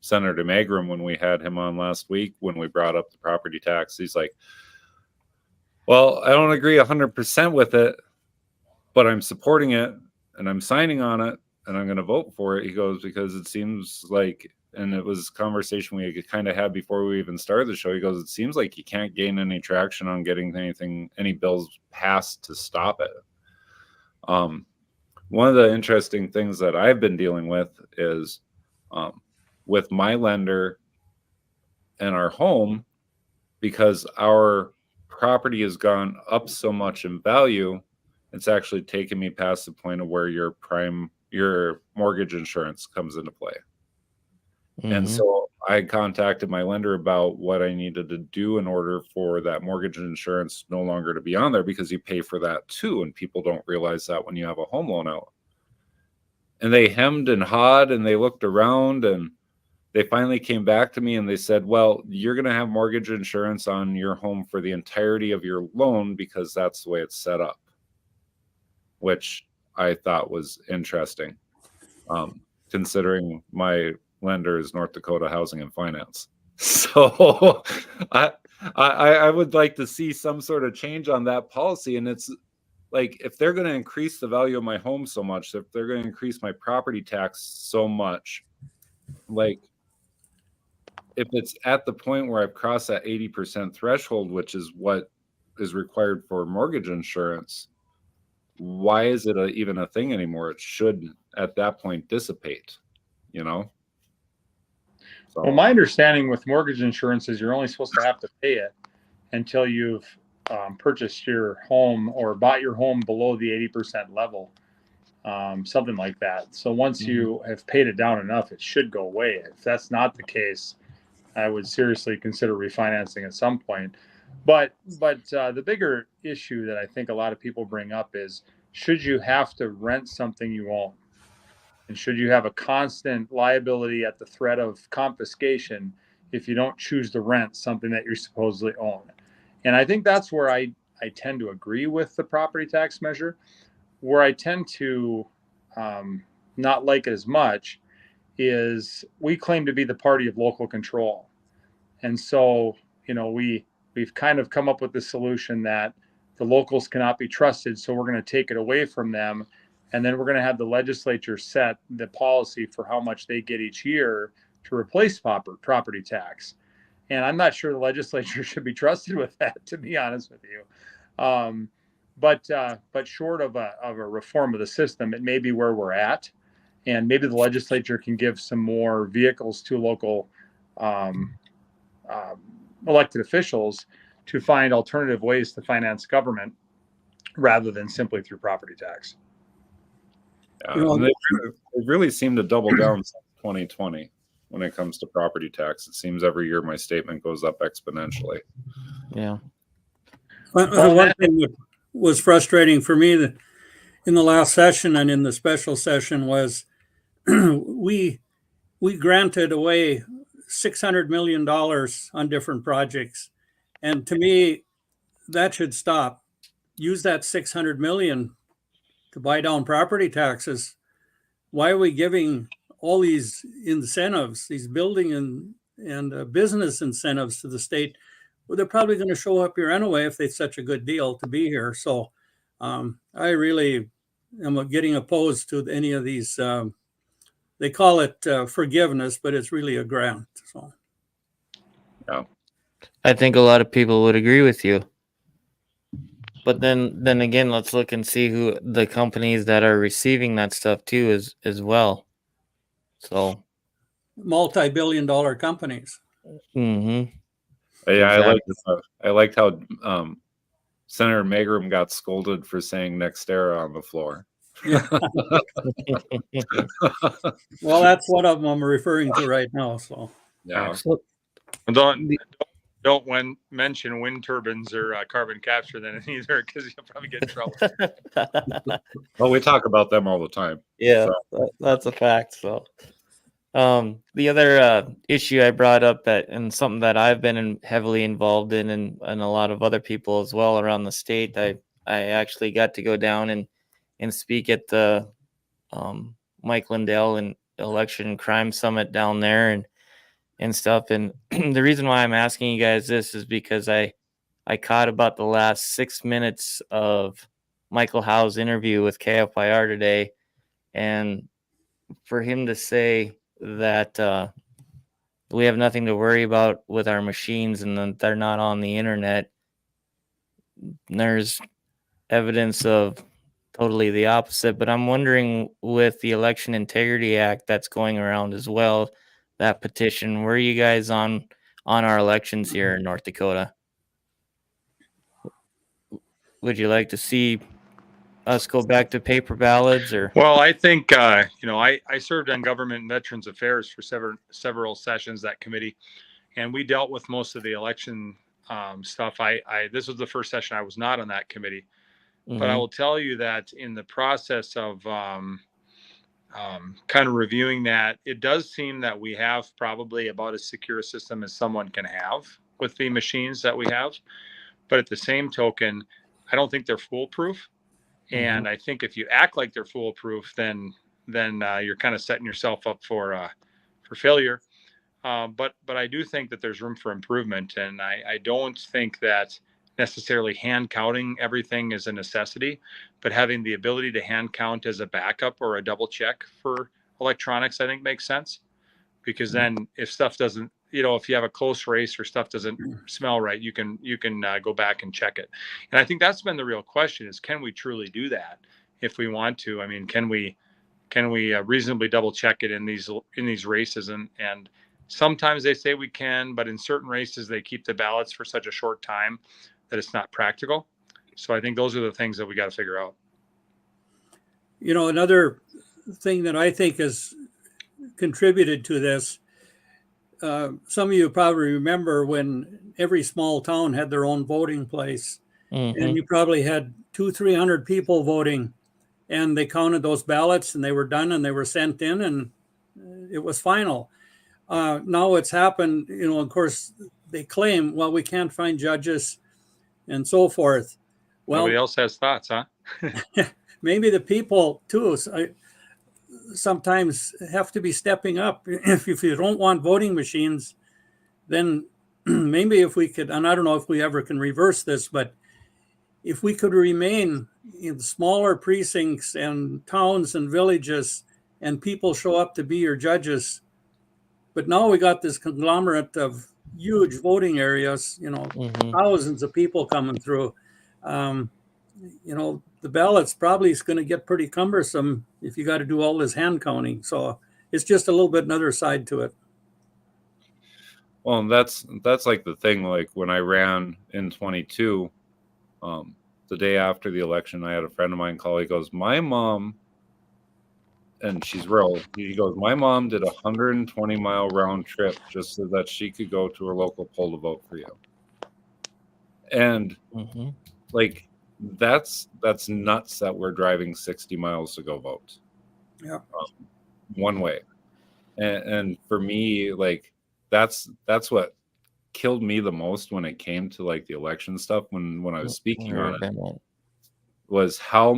Senator Magrum when we had him on last week, when we brought up the property tax. He's like, well, I don't agree 100% with it, but I'm supporting it and I'm signing on it and I'm going to vote for it. He goes, because it seems like, and it was a conversation we kind of had before we even started the show. He goes, it seems like you can't gain any traction on getting any bills passed to stop it. One of the interesting things that I've been dealing with is with my lender and our home, because our property has gone up so much in value, it's actually taken me past the point of where your mortgage insurance comes into play. And so I contacted my lender about what I needed to do in order for that mortgage insurance no longer to be on there, because you pay for that too. And people don't realize that when you have a home loan out. And they hemmed and hawed and they looked around and they finally came back to me and they said, well, you're going to have mortgage insurance on your home for the entirety of your loan because that's the way it's set up, which I thought was interesting, considering my lender is North Dakota Housing and Finance. So I would like to see some sort of change on that policy. And it's like, if they're going to increase the value of my home so much, if they're going to increase my property tax so much, like, if it's at the point where I've crossed that 80% threshold, which is what is required for mortgage insurance, why is it even a thing anymore? It should at that point dissipate, you know? So. Well, my understanding with mortgage insurance is you're only supposed to have to pay it until you've purchased your home or bought your home below the 80% level, something like that. So once you have paid it down enough, it should go away. If that's not the case, I would seriously consider refinancing at some point. But the bigger issue that I think a lot of people bring up is, should you have to rent something you own? And should you have a constant liability at the threat of confiscation if you don't choose to rent something that you supposedly own? And I think that's where I tend to agree with the property tax measure. Where I tend to not like it as much is we claim to be the party of local control. And so, we've kind of come up with the solution that the locals cannot be trusted. So we're going to take it away from them. And then we're going to have the legislature set the policy for how much they get each year to replace property tax. And I'm not sure the legislature should be trusted with that, to be honest with you. But short of a reform of the system, it may be where we're at. And maybe the legislature can give some more vehicles to local elected officials to find alternative ways to finance government rather than simply through property tax. They really seem to double down since 2020 when it comes to property tax. It seems every year my statement goes up exponentially. Yeah. One thing that was frustrating for me that in the last session and in the special session was we granted away $600 million on different projects. And to me, that should stop. Use that $600 million to buy down property taxes. Why are we giving all these incentives, these building and business incentives to the state? Well, they're probably going to show up here anyway if it's such a good deal to be here. So I really am getting opposed to any of these. They call it forgiveness, but it's really a grant. So, yeah, I think a lot of people would agree with you. But then again, let's look and see who the companies that are receiving that stuff too as well. So, multi-billion-dollar companies. Yeah, exactly. I liked how Senator Magrum got scolded for saying NextEra on the floor. Yeah. Well, that's what I'm referring to right now. So yeah. Don't mention wind turbines or carbon capture then either, because you'll probably get in trouble. Well, we talk about them all the time. Yeah, so. That's a fact. So, the other issue I brought up and something that I've been heavily involved in, and a lot of other people as well around the state, I actually got to go down and speak at the Mike Lindell and Election and Crime Summit down there, and stuff. And the reason why I'm asking you guys this is because I caught about the last 6 minutes of Michael Howe's interview with KFYR today, and for him to say that we have nothing to worry about with our machines and that they're not on the internet, there's evidence of totally the opposite. But I'm wondering, with the Election Integrity Act that's going around as well, that petition, where are you guys on our elections here in North Dakota? Would you like to see us go back to paper ballots? Or Well, I think I served on Government and Veterans Affairs for several sessions, that committee, and we dealt with most of the election stuff. This was the first session I was not on that committee, but I will tell you that in the process of kind of reviewing that, it does seem that we have probably about as secure a system as someone can have with the machines that we have. But at the same token, I don't think they're foolproof. And I think if you act like they're foolproof, then you're kind of setting yourself up for failure. But I do think that there's room for improvement, and I don't think that necessarily hand counting everything is a necessity, but having the ability to hand count as a backup or a double check for electronics, I think makes sense. Because then if stuff doesn't, if you have a close race or stuff doesn't smell right, you can go back and check it. And I think that's been the real question: is can we truly do that if we want to? I mean, can we reasonably double check it in these races? And sometimes they say we can, but in certain races they keep the ballots for such a short time that it's not practical. So I think those are the things that we got to figure out. Another thing that I think has contributed to this, some of you probably remember when every small town had their own voting place, and you probably had 200-300 people voting, and they counted those ballots and they were done and they were sent in and it was final. Now it's happened, of course they claim, well, we can't find judges and so forth. Well, nobody else has thoughts, huh? Maybe the people too sometimes have to be stepping up. If you don't want voting machines, then maybe if we could, and I don't know if we ever can reverse this, but if we could remain in smaller precincts and towns and villages and people show up to be your judges. But now we got this conglomerate of huge voting areas, thousands of people coming through. The ballots probably is going to get pretty cumbersome if you got to do all this hand counting. So it's just a little bit another side to it. Well, and that's like the thing. Like when I ran in 22, the day after the election, I had a friend of mine call. He goes, "My mom," and she's rural. He goes, "My mom did a 120-mile round trip just so that she could go to her local poll to vote for you." And like, that's nuts that we're driving 60 miles to go vote. Yeah. One way. And for me, like, that's what killed me the most when it came to like the election stuff when I was speaking on it, was how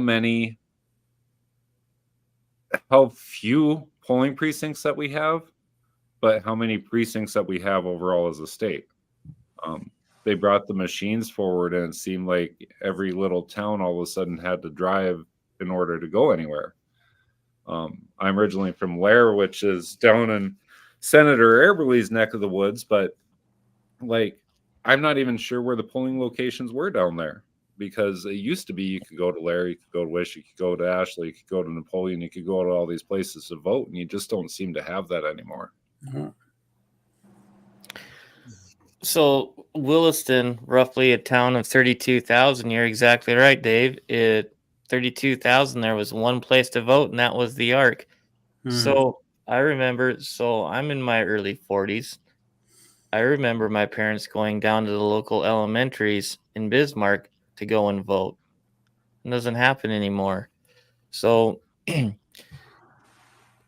few polling precincts that we have, but how many precincts that we have overall as a state. They brought the machines forward, and it seemed like every little town all of a sudden had to drive in order to go anywhere. I'm originally from Lair, which is down in Senator Eberle's neck of the woods, but like, I'm not even sure where the polling locations were down there, because it used to be you could go to Lair, you could go to Wish, you could go to Ashley, you could go to Napoleon, you could go to all these places to vote, and you just don't seem to have that anymore. So Williston, roughly a town of 32,000. You're exactly right, Dave. 32,000. There was one place to vote, and that was the Ark. So I remember. So I'm in my early 40s. I remember my parents going down to the local elementaries in Bismarck to go and vote. It doesn't happen anymore. So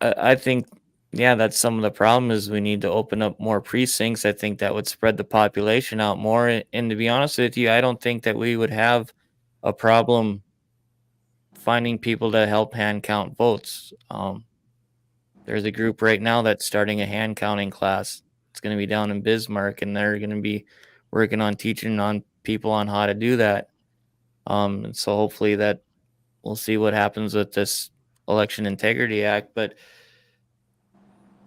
I think, yeah, that's some of the problem is we need to open up more precincts. I think that would spread the population out more. And to be honest with you, I don't think that we would have a problem finding people to help hand count votes. There's a group right now that's starting a hand counting class. It's going to be down in Bismarck, and they're going to be working on teaching on people on how to do that. And so hopefully that we'll see what happens with this Election Integrity Act. But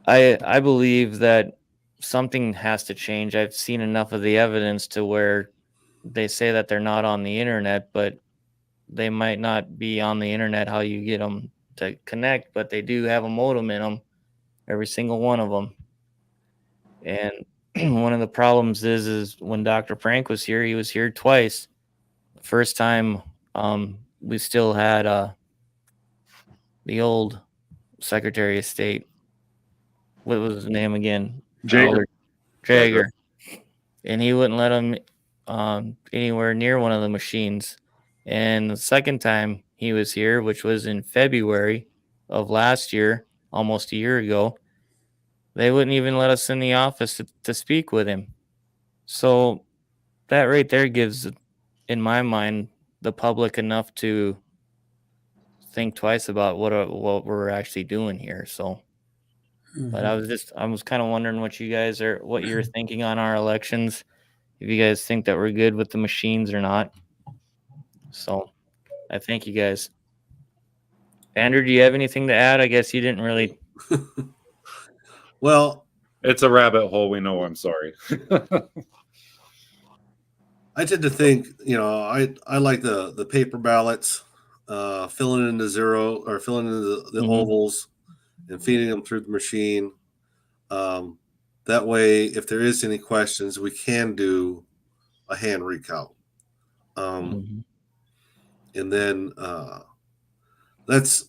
I believe that something has to change. I've seen enough of the evidence to where they say that they're not on the internet, but they might not be on the internet how you get them to connect, but they do have a modem in them, every single one of them. And one of the problems is when Dr. Frank was here, he was here twice. The first time, we still had the old Secretary of State. What was his name again? Jager. And he wouldn't let him anywhere near one of the machines. And the second time he was here, which was in February of last year, almost a year ago, they wouldn't even let us in the office to speak with him. So that right there gives, in my mind, the public enough to think twice about what we're actually doing here. So, but I was kind of wondering what you're thinking on our elections. If you guys think that we're good with the machines or not. So I thank you guys. Andrew, do you have anything to add? I guess you didn't really. Well, it's a rabbit hole. We know. I'm sorry. I tend to think, I like the paper ballots, filling in the zero or filling in the ovals and feeding them through the machine. That way, if there is any questions, we can do a hand recount. And then that's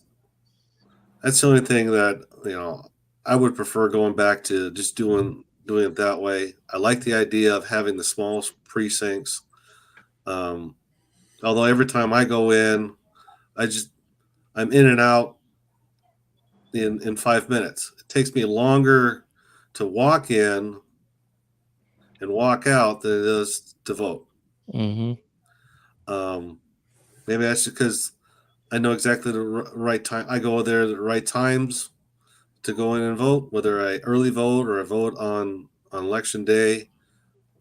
the only thing that I would prefer going back to just doing it that way. I like the idea of having the small precincts. Although every time I go in, I'm in and out in 5 minutes. It takes me longer to walk in and walk out than it is to vote. Maybe that's because I know exactly the right time. I go there at the right times to go in and vote, whether I early vote or I vote on election day.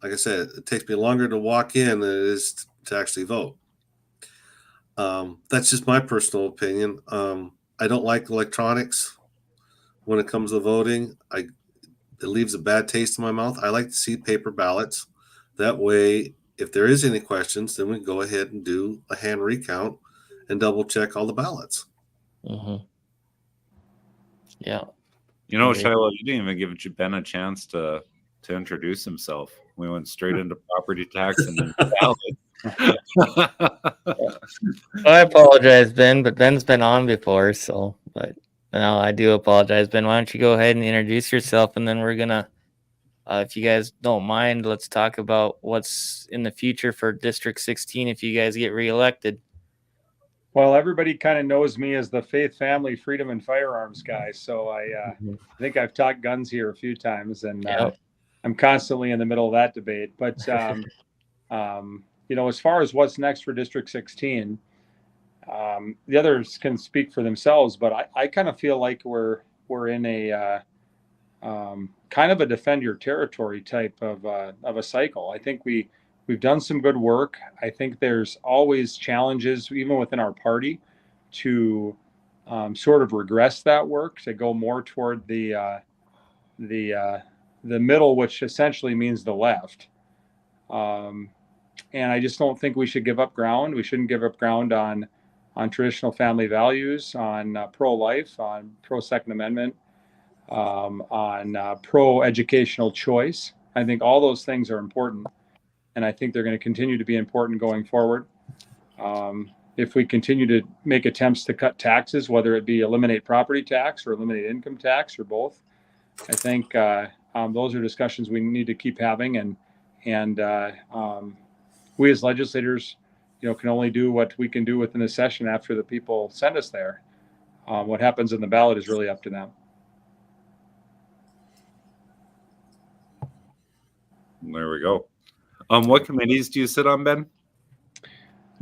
Like I said, it takes me longer to walk in than it is to actually vote. That's just my personal opinion. I don't like electronics when it comes to voting. It leaves a bad taste in my mouth. I like to see paper ballots. That way, if there is any questions, then we can go ahead and do a hand recount and double check all the ballots. Yeah. Shilo, you didn't even give Ben a chance to introduce himself. We went straight into property tax and then ballot. I apologize, Ben, but Ben's been on before, so but no, I do apologize, Ben. Why don't you go ahead and introduce yourself, and then we're gonna, if you guys don't mind, let's talk about what's in the future for District 16 if you guys get reelected. Well, everybody kind of knows me as the faith, family, freedom, and firearms guy. So I think I've talked guns here a few times, and I'm constantly in the middle of that debate. But as far as what's next for District 16, the others can speak for themselves. But I kind of feel like we're in a kind of a defend your territory type of a cycle. I think we've done some good work. I think there's always challenges, even within our party, to sort of regress that work, to go more toward the middle, which essentially means the left. And I just don't think we should give up ground. We shouldn't give up ground on traditional family values, on pro-life, on pro-Second Amendment, on pro-educational choice. I think all those things are important. And I think they're going to continue to be important going forward. If we continue to make attempts to cut taxes, whether it be eliminate property tax or eliminate income tax or both, I think those are discussions we need to keep having. And we as legislators, can only do what we can do within the session after the people send us there. What happens in the ballot is really up to them. There we go. What committees do you sit on, Ben?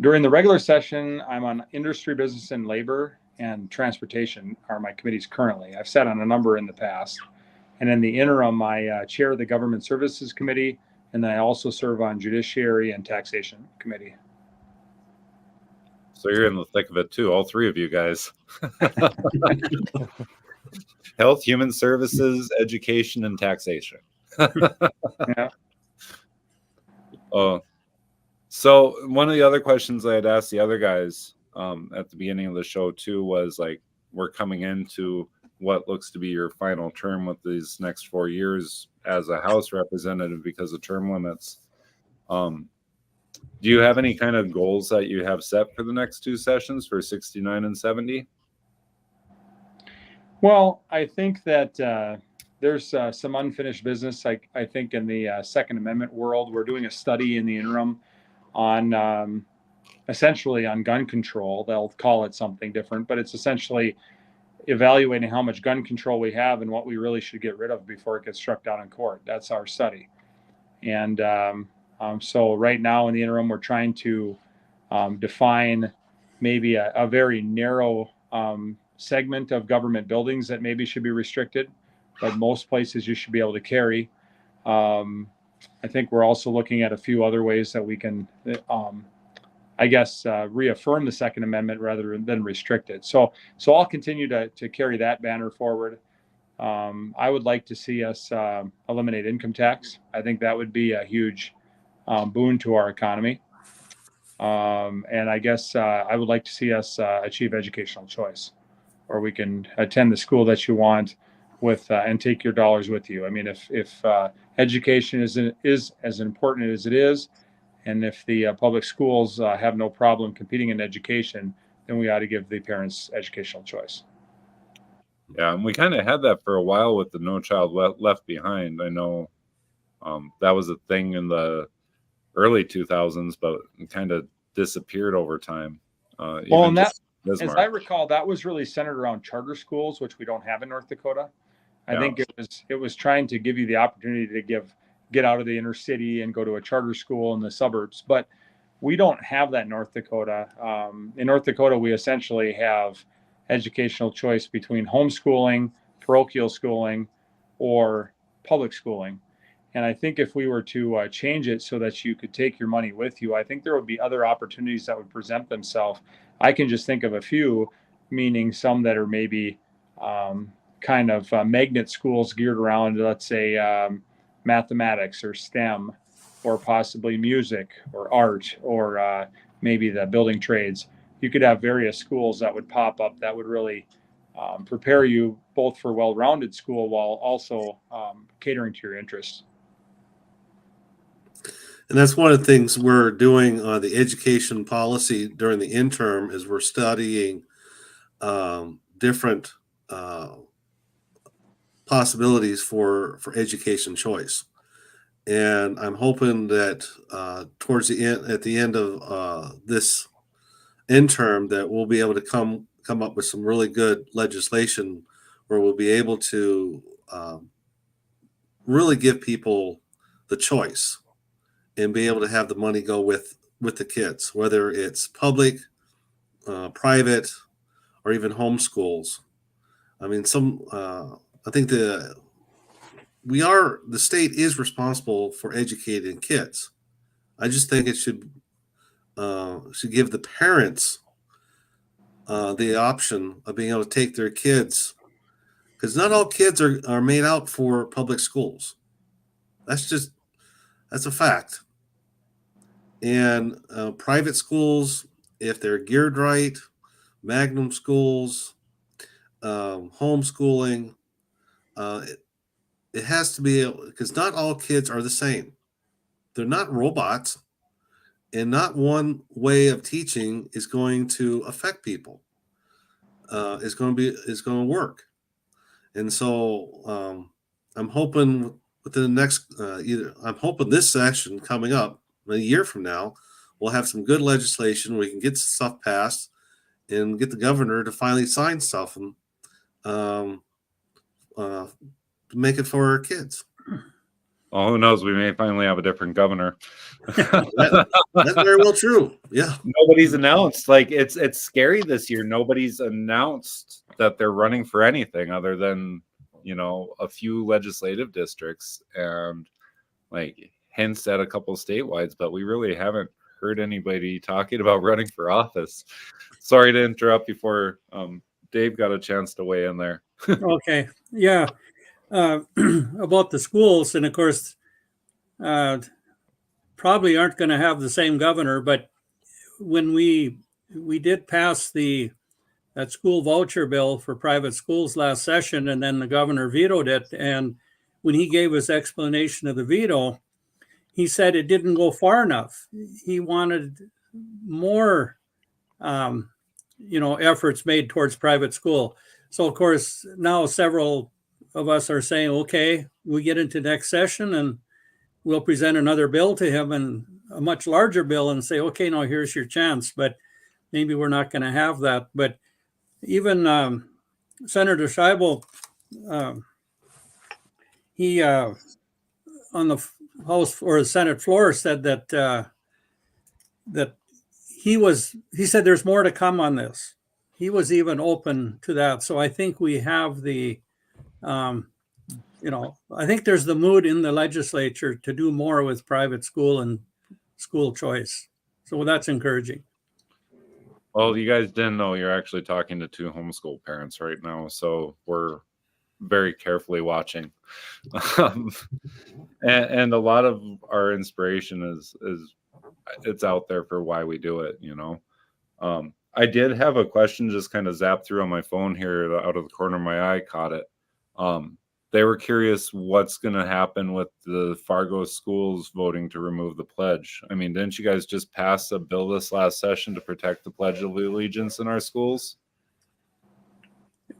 During the regular session, I'm on industry, business, and labor, and transportation are my committees currently. I've sat on a number in the past. And in the interim, I chair the Government Services Committee, and then I also serve on Judiciary and Taxation Committee. So you're in the thick of it too, all three of you guys. Health, Human Services, Education, and Taxation. Yeah. So one of the other questions I had asked the other guys at the beginning of the show too was like, we're coming into what looks to be your final term with these next 4 years as a House representative because of term limits. Do you have any kind of goals that you have set for the next two sessions for 69 and 70? Well, I think that there's some unfinished business. I think in the Second Amendment world, we're doing a study in the interim on essentially on gun control. They'll call it something different, but it's essentially evaluating how much gun control we have and what we really should get rid of before it gets struck down in court. That's our study. And so right now in the interim, we're trying to define maybe a very narrow segment of government buildings that maybe should be restricted, but most places you should be able to carry. I think we're also looking at a few other ways that we can, reaffirm the Second Amendment rather than restrict it. So I'll continue to carry that banner forward. I would like to see us eliminate income tax. I think that would be a huge boon to our economy. And I guess I would like to see us achieve educational choice, where we can attend the school that you want with and take your dollars with you. I mean, if education is as important as it is, and if the public schools have no problem competing in education, then we ought to give the parents educational choice. Yeah, and we kind of had that for a while with the No Child Left Behind. I know that was a thing in the early 2000s, but it kind of disappeared over time. Well, and that, as I recall, that was really centered around charter schools, which we don't have in North Dakota. I think it was trying to give you the opportunity to get out of the inner city and go to a charter school in the suburbs. But we don't have that in North Dakota. In North Dakota, we essentially have educational choice between homeschooling, parochial schooling, or public schooling. And I think if we were to change it so that you could take your money with you, I think there would be other opportunities that would present themselves. I can just think of a few, meaning some that are maybe kind of magnet schools geared around, let's say, mathematics or STEM, or possibly music or art, or maybe the building trades. You could have various schools that would pop up that would really prepare you both for well-rounded school while also catering to your interests. And that's one of the things we're doing on the education policy during the interim is we're studying different possibilities for education choice. And I'm hoping that towards the end, at the end of this interim, that we'll be able to come up with some really good legislation where we'll be able to really give people the choice and be able to have the money go with the kids, whether it's public, private, or even homeschools. I mean, I think the state is responsible for educating kids. I just think it should give the parents the option of being able to take their kids, because not all kids are made out for public schools. That's a fact. And private schools, if they're geared right, Magnum schools, homeschooling, it has to be, because not all kids are the same. They're not robots, and not one way of teaching is going to affect people. Is going to work. And so I'm hoping within the next I'm hoping this session coming up a year from now, we'll have some good legislation. We can get stuff passed and get the governor to finally sign stuff and to make it for our kids. Well, who knows? We may finally have a different governor. That's very well true. Yeah. Nobody's announced. Like it's scary this year. Nobody's announced that they're running for anything other than a few legislative districts and like hints at a couple statewide, but we really haven't heard anybody talking about running for office. Sorry to interrupt before Dave got a chance to weigh in there. Okay. Yeah. About the schools, and of course, probably aren't going to have the same governor, but when we did pass that school voucher bill for private schools last session, and then the governor vetoed it. And when he gave his explanation of the veto, he said it didn't go far enough. He wanted more, efforts made towards private school. So of course, now several of us are saying, okay, we get into next session and we'll present another bill to him, and a much larger bill, and say, okay, now here's your chance. But maybe we're not going to have that. But even Senator Shilo, he on the House or the Senate floor said that he said there's more to come on this. He was even open to that. So I think we have I think there's the mood in the legislature to do more with private school and school choice. So that's encouraging. Well, you guys didn't know you're actually talking to two homeschool parents right now, so we're very carefully watching. And a lot of our inspiration is it's out there for why we do it, I did have a question just kind of zapped through on my phone here, out of the corner of my eye, caught it. They were curious what's going to happen with the Fargo schools voting to remove the pledge. I mean, didn't you guys just pass a bill this last session to protect the Pledge of Allegiance in our schools?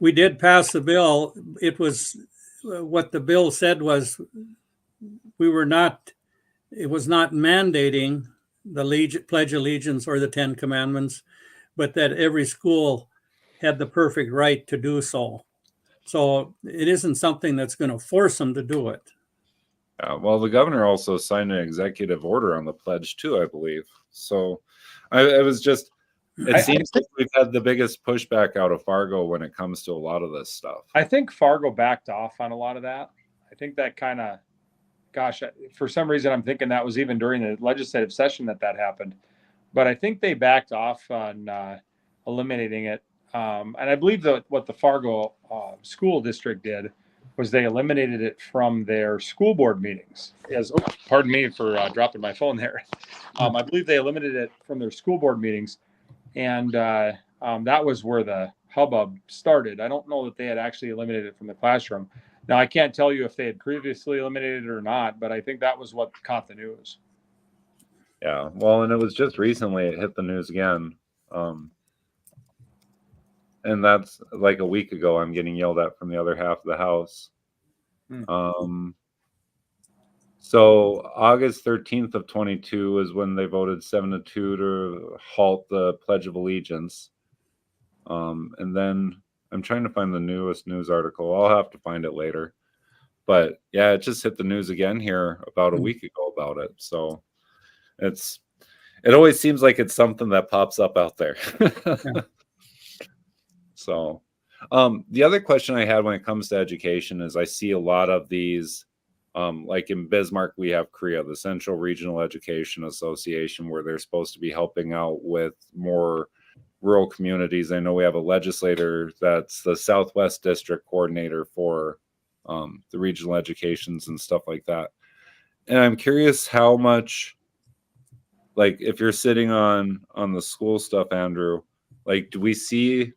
We did pass the bill. It was what the bill said was it was not mandating the Pledge of Allegiance or the 10 Commandments, but that every school had the perfect right to do so. So it isn't something that's going to force them to do it. Well, the governor also signed an executive order on the pledge too, I believe. So it seems like we've had the biggest pushback out of Fargo when it comes to a lot of this stuff. I think Fargo backed off on a lot of that. I think that for some reason, I'm thinking that was even during the legislative session that happened. But I think they backed off on eliminating it. And I believe that what the Fargo school district did was they eliminated it from their school board meetings. Pardon me for dropping my phone there. I believe they eliminated it from their school board meetings, and that was where the hubbub started. I don't know that they had actually eliminated it from the classroom. Now, I can't tell you if they had previously eliminated it or not, but I think that was what caught the news. Yeah, well, and it was just recently it hit the news again. And that's like a week ago, I'm getting yelled at from the other half of the house. So August 13th of 22 is when they voted 7-2 to halt the Pledge of Allegiance. And then I'm trying to find the newest news article. I'll have to find it later. But yeah, it just hit the news again here about a week ago about it. So it always seems like it's something that pops up out there. Yeah. So the other question I had when it comes to education is I see a lot of these, like in Bismarck, we have CREA, the Central Regional Education Association, where they're supposed to be helping out with more rural communities. I know we have a legislator that's the Southwest District Coordinator for the regional educations and stuff like that. And I'm curious how much, like if you're sitting on the school stuff, Andrew, like do we see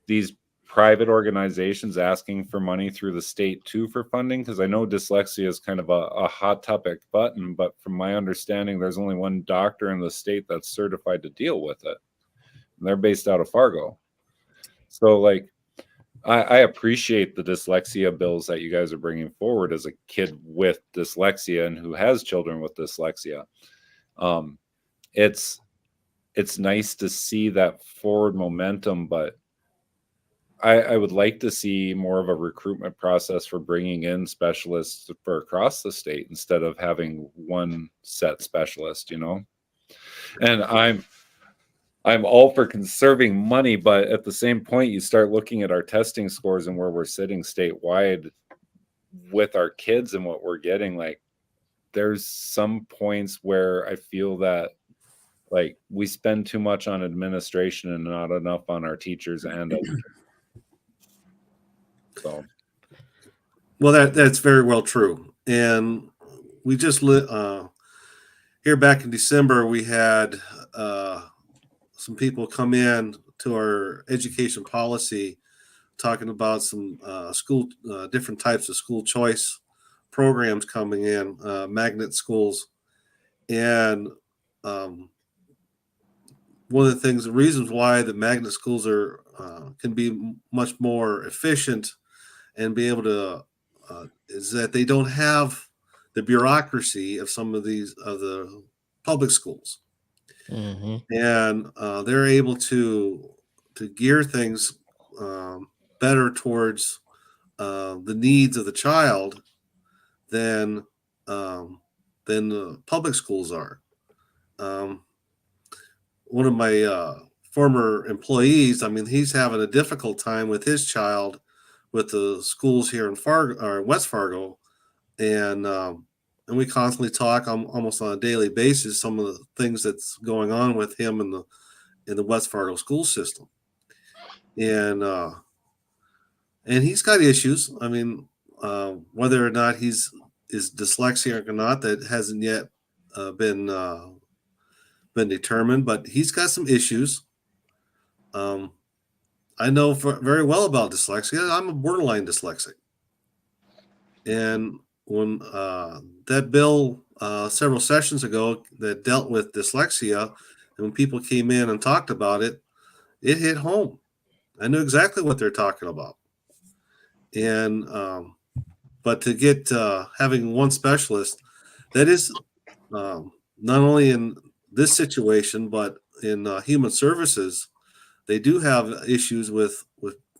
these private organizations asking for money through the state too for funding? Because I know dyslexia is kind of a hot topic button, but from my understanding, there's only one doctor in the state that's certified to deal with it. And they're based out of Fargo. So like, I appreciate the dyslexia bills that you guys are bringing forward as a kid with dyslexia and who has children with dyslexia. It's nice to see that forward momentum, but I would like to see more of a recruitment process for bringing in specialists for across the state instead of having one set specialist, And I'm all for conserving money, but at the same point, you start looking at our testing scores and where we're sitting statewide. with our kids and what we're getting, like there's some points where I feel that like we spend too much on administration and not enough on our teachers and educators. So, well, that's very well true. And we just here back in December, we had some people come in to our education policy talking about some different types of school choice programs coming in, magnet schools. And one of the reasons why the magnet schools are can be much more efficient and be able to is that they don't have the bureaucracy of some of the public schools, and they're able to gear things better towards the needs of the child than the public schools are. One of my former employees, I mean, he's having a difficult time with his child with the schools here in West Fargo, and we constantly talk almost on a daily basis some of the things that's going on with him in the West Fargo school system, and he's got issues. I mean, whether or not is dyslexic or not, that hasn't yet been determined, but he's got some issues. I know very well about dyslexia. I'm a borderline dyslexic. And when that bill several sessions ago that dealt with dyslexia, and when people came in and talked about it, it hit home. I knew exactly what they're talking about. And but to get having one specialist, that is not only in this situation, but in human services, they do have issues with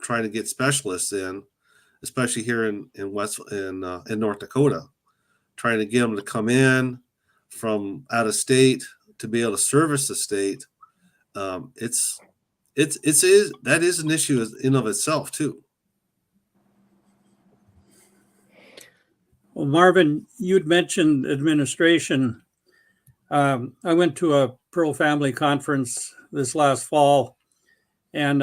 trying to get specialists in, especially here in North Dakota, trying to get them to come in from out of state to be able to service the state. That is an issue in of itself too. Well, Marvin, you'd mentioned administration. I went to a pro-family conference this last fall, and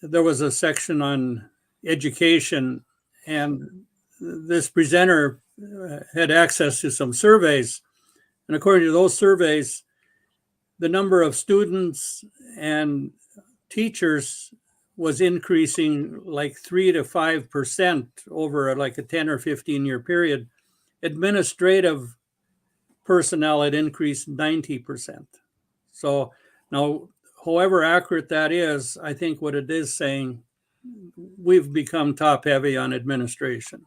there was a section on education, and this presenter had access to some surveys. And according to those surveys, the number of students and teachers was increasing like 3 to 5% over like a 10 or 15-year period. Administrative personnel had increased 90%. So now, however accurate that is, I think what it is saying, we've become top heavy on administration.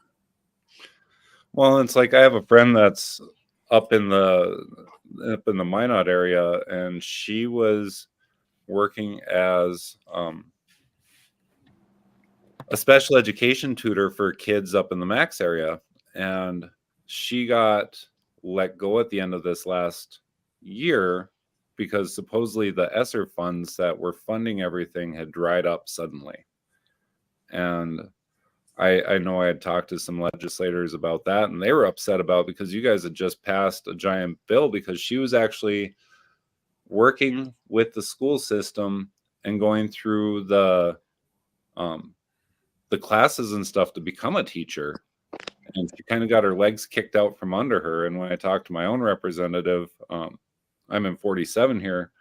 Well, it's like I have a friend that's up in the Minot area, and she was working as a special education tutor for kids up in the Max area, and she got let go at the end of this last year because supposedly the ESSER funds that were funding everything had dried up suddenly. And I know I had talked to some legislators about that, and they were upset about it because you guys had just passed a giant bill, because she was actually working with the school system and going through the classes and stuff to become a teacher. And she kind of got her legs kicked out from under her. And when I talked to my own representative, I'm in 47 here,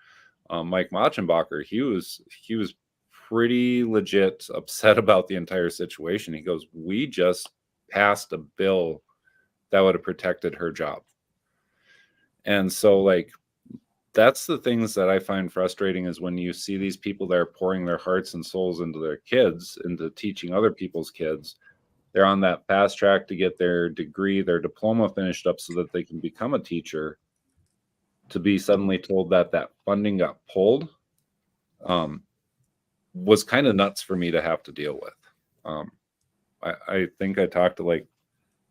Mike Machenbacher, he was pretty legit upset about the entire situation. He goes, we just passed a bill that would have protected her job. And so, like, that's the things that I find frustrating, is when you see these people that are pouring their hearts and souls into their kids, into teaching other people's kids. They're on that fast track to get their degree, their diploma finished up so that they can become a teacher, to be suddenly told that that funding got pulled was kind of nuts for me to have to deal with. I think I talked to like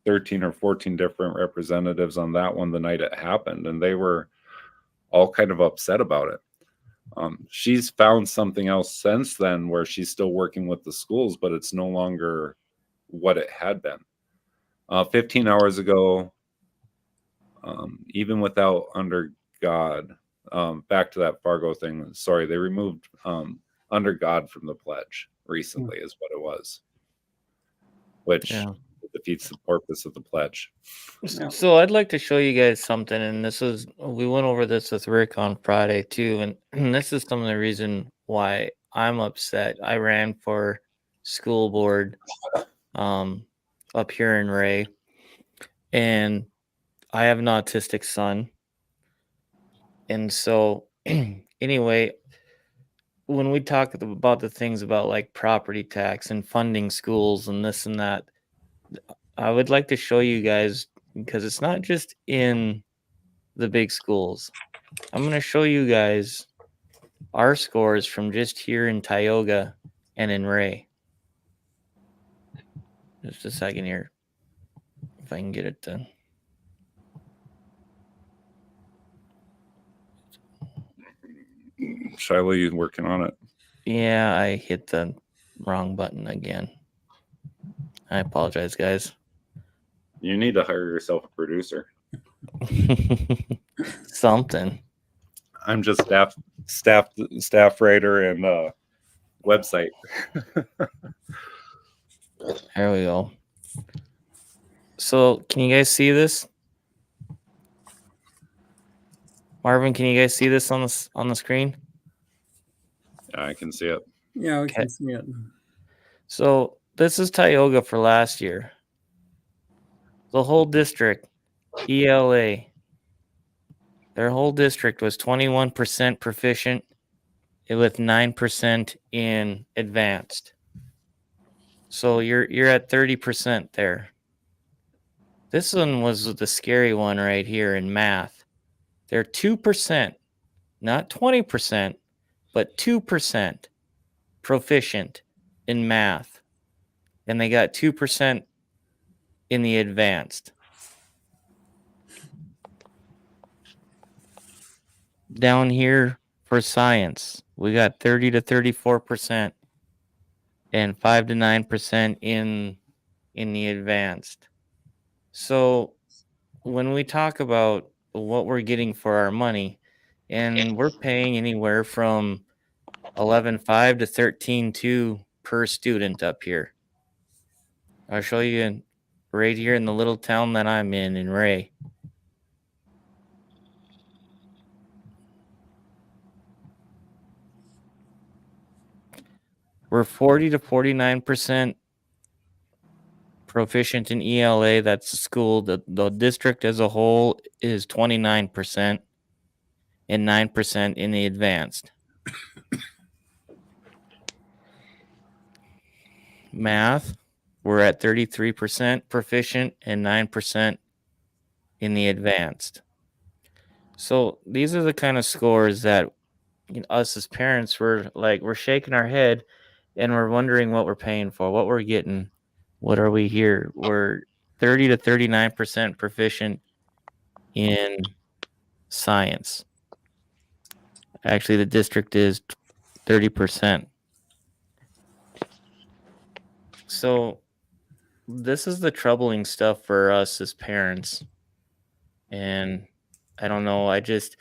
13 or 14 different representatives on that one the night it happened, and they were all kind of upset about it. She's found something else since then where she's still working with the schools, but it's no longer what it had been. 15 hours ago, even without under God, back to that Fargo thing. Sorry, they removed under God from the pledge recently, is what it was, which defeats the purpose of the pledge. So I'd like to show you guys something, and we went over this with Rick on Friday too, and this is some of the reason why I'm upset. I ran for school board up here in Ray, and I have an autistic son, and so anyway, when we talk about the things about like property tax and funding schools and this and that, I would like to show you guys, because it's not just in the big schools. I'm going to show you guys our scores from just here in Tioga and in Ray. Just a second here, if I can get it done. Shilo, you working on it? Yeah, I hit the wrong button again. I apologize, guys. You need to hire yourself a producer. Something. I'm just staff writer and website. There we go. So, can you guys see this? Marvin, can you guys see this on the screen? Yeah, I can see it. Yeah, we can see it. So, this is Tioga for last year. The whole district, ELA, their whole district was 21% proficient with 9% in advanced. So you're at 30% there. This one was the scary one right here in math. They're 2%, not 20%, but 2% proficient in math. And they got 2% in the advanced. Down here for science, we got 30 to 34% and 5 to 9% in the advanced. So when we talk about what we're getting for our money, and we're paying anywhere from 11.5 to 13.2 per student up here. I'll show you right here in the little town that I'm in Ray. We're 40 to 49% proficient in ELA. That's the school. The district as a whole is 29% and 9% in the advanced. Math, we're at 33% proficient and 9% in the advanced. So these are the kind of scores that us as parents we're shaking our head and we're wondering what we're paying for, what we're getting, what are we here? We're 30 to 39% proficient in science. Actually, the district is 30%. So this is the troubling stuff for us as parents. And I don't know, I just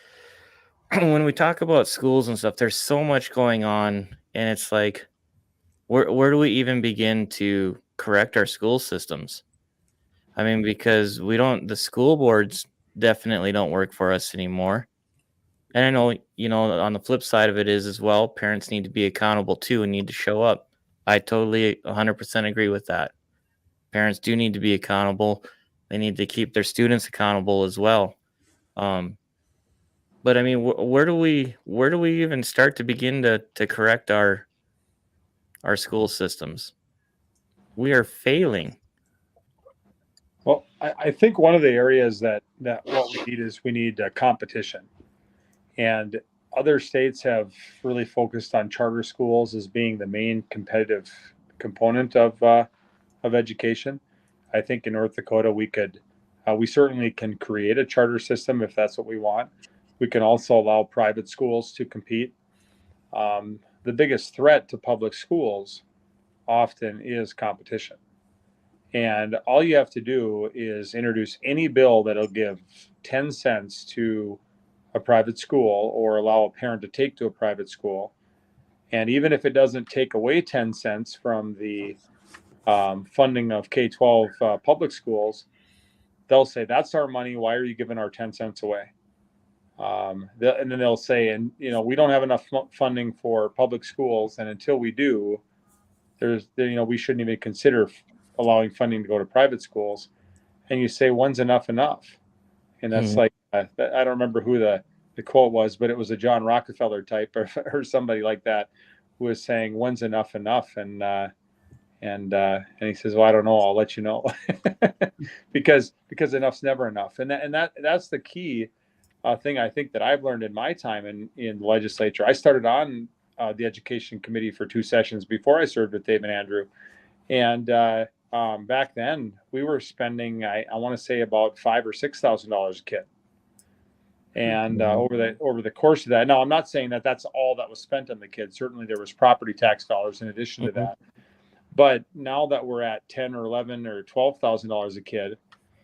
when we talk about schools and stuff, there's so much going on, and it's like, where do we even begin to correct our school systems? I mean, because the school boards definitely don't work for us anymore. And I know, on the flip side of it is as well, parents need to be accountable too and need to show up. I totally 100% agree with that. Parents do need to be accountable. They need to keep their students accountable as well. But I mean, where do we even start to begin to correct our school systems? We are failing. Well, I think one of the areas that what we need competition, and other states have really focused on charter schools as being the main competitive component of education. I think in North Dakota we certainly can create a charter system if that's what we want. We can also allow private schools to compete. The biggest threat to public schools often is competition. And all you have to do is introduce any bill that'll give 10 cents to a private school or allow a parent to take to a private school. And even if it doesn't take away 10 cents from the funding of K-12 public schools, they'll say, that's our money. Why are you giving our 10 cents away? And then they'll say, and we don't have enough funding for public schools. And until we do, we shouldn't even consider allowing funding to go to private schools. And you say, when's enough? And that's like, I don't remember who the quote was, but it was a John Rockefeller type or somebody like that who was saying, when's enough? And he says, well, I don't know. I'll let you know. because enough's never enough. And that's the key thing I think that I've learned in my time in the legislature. I started on the education committee for 2 sessions before I served with Dave and Andrew. And back then we were spending, I want to say about $5,000 or $6,000 a kid. And over the course of that, now I'm not saying that that's all that was spent on the kids. Certainly there was property tax dollars in addition to that. But now that we're at $10,000 or $11,000 or $12,000 a kid,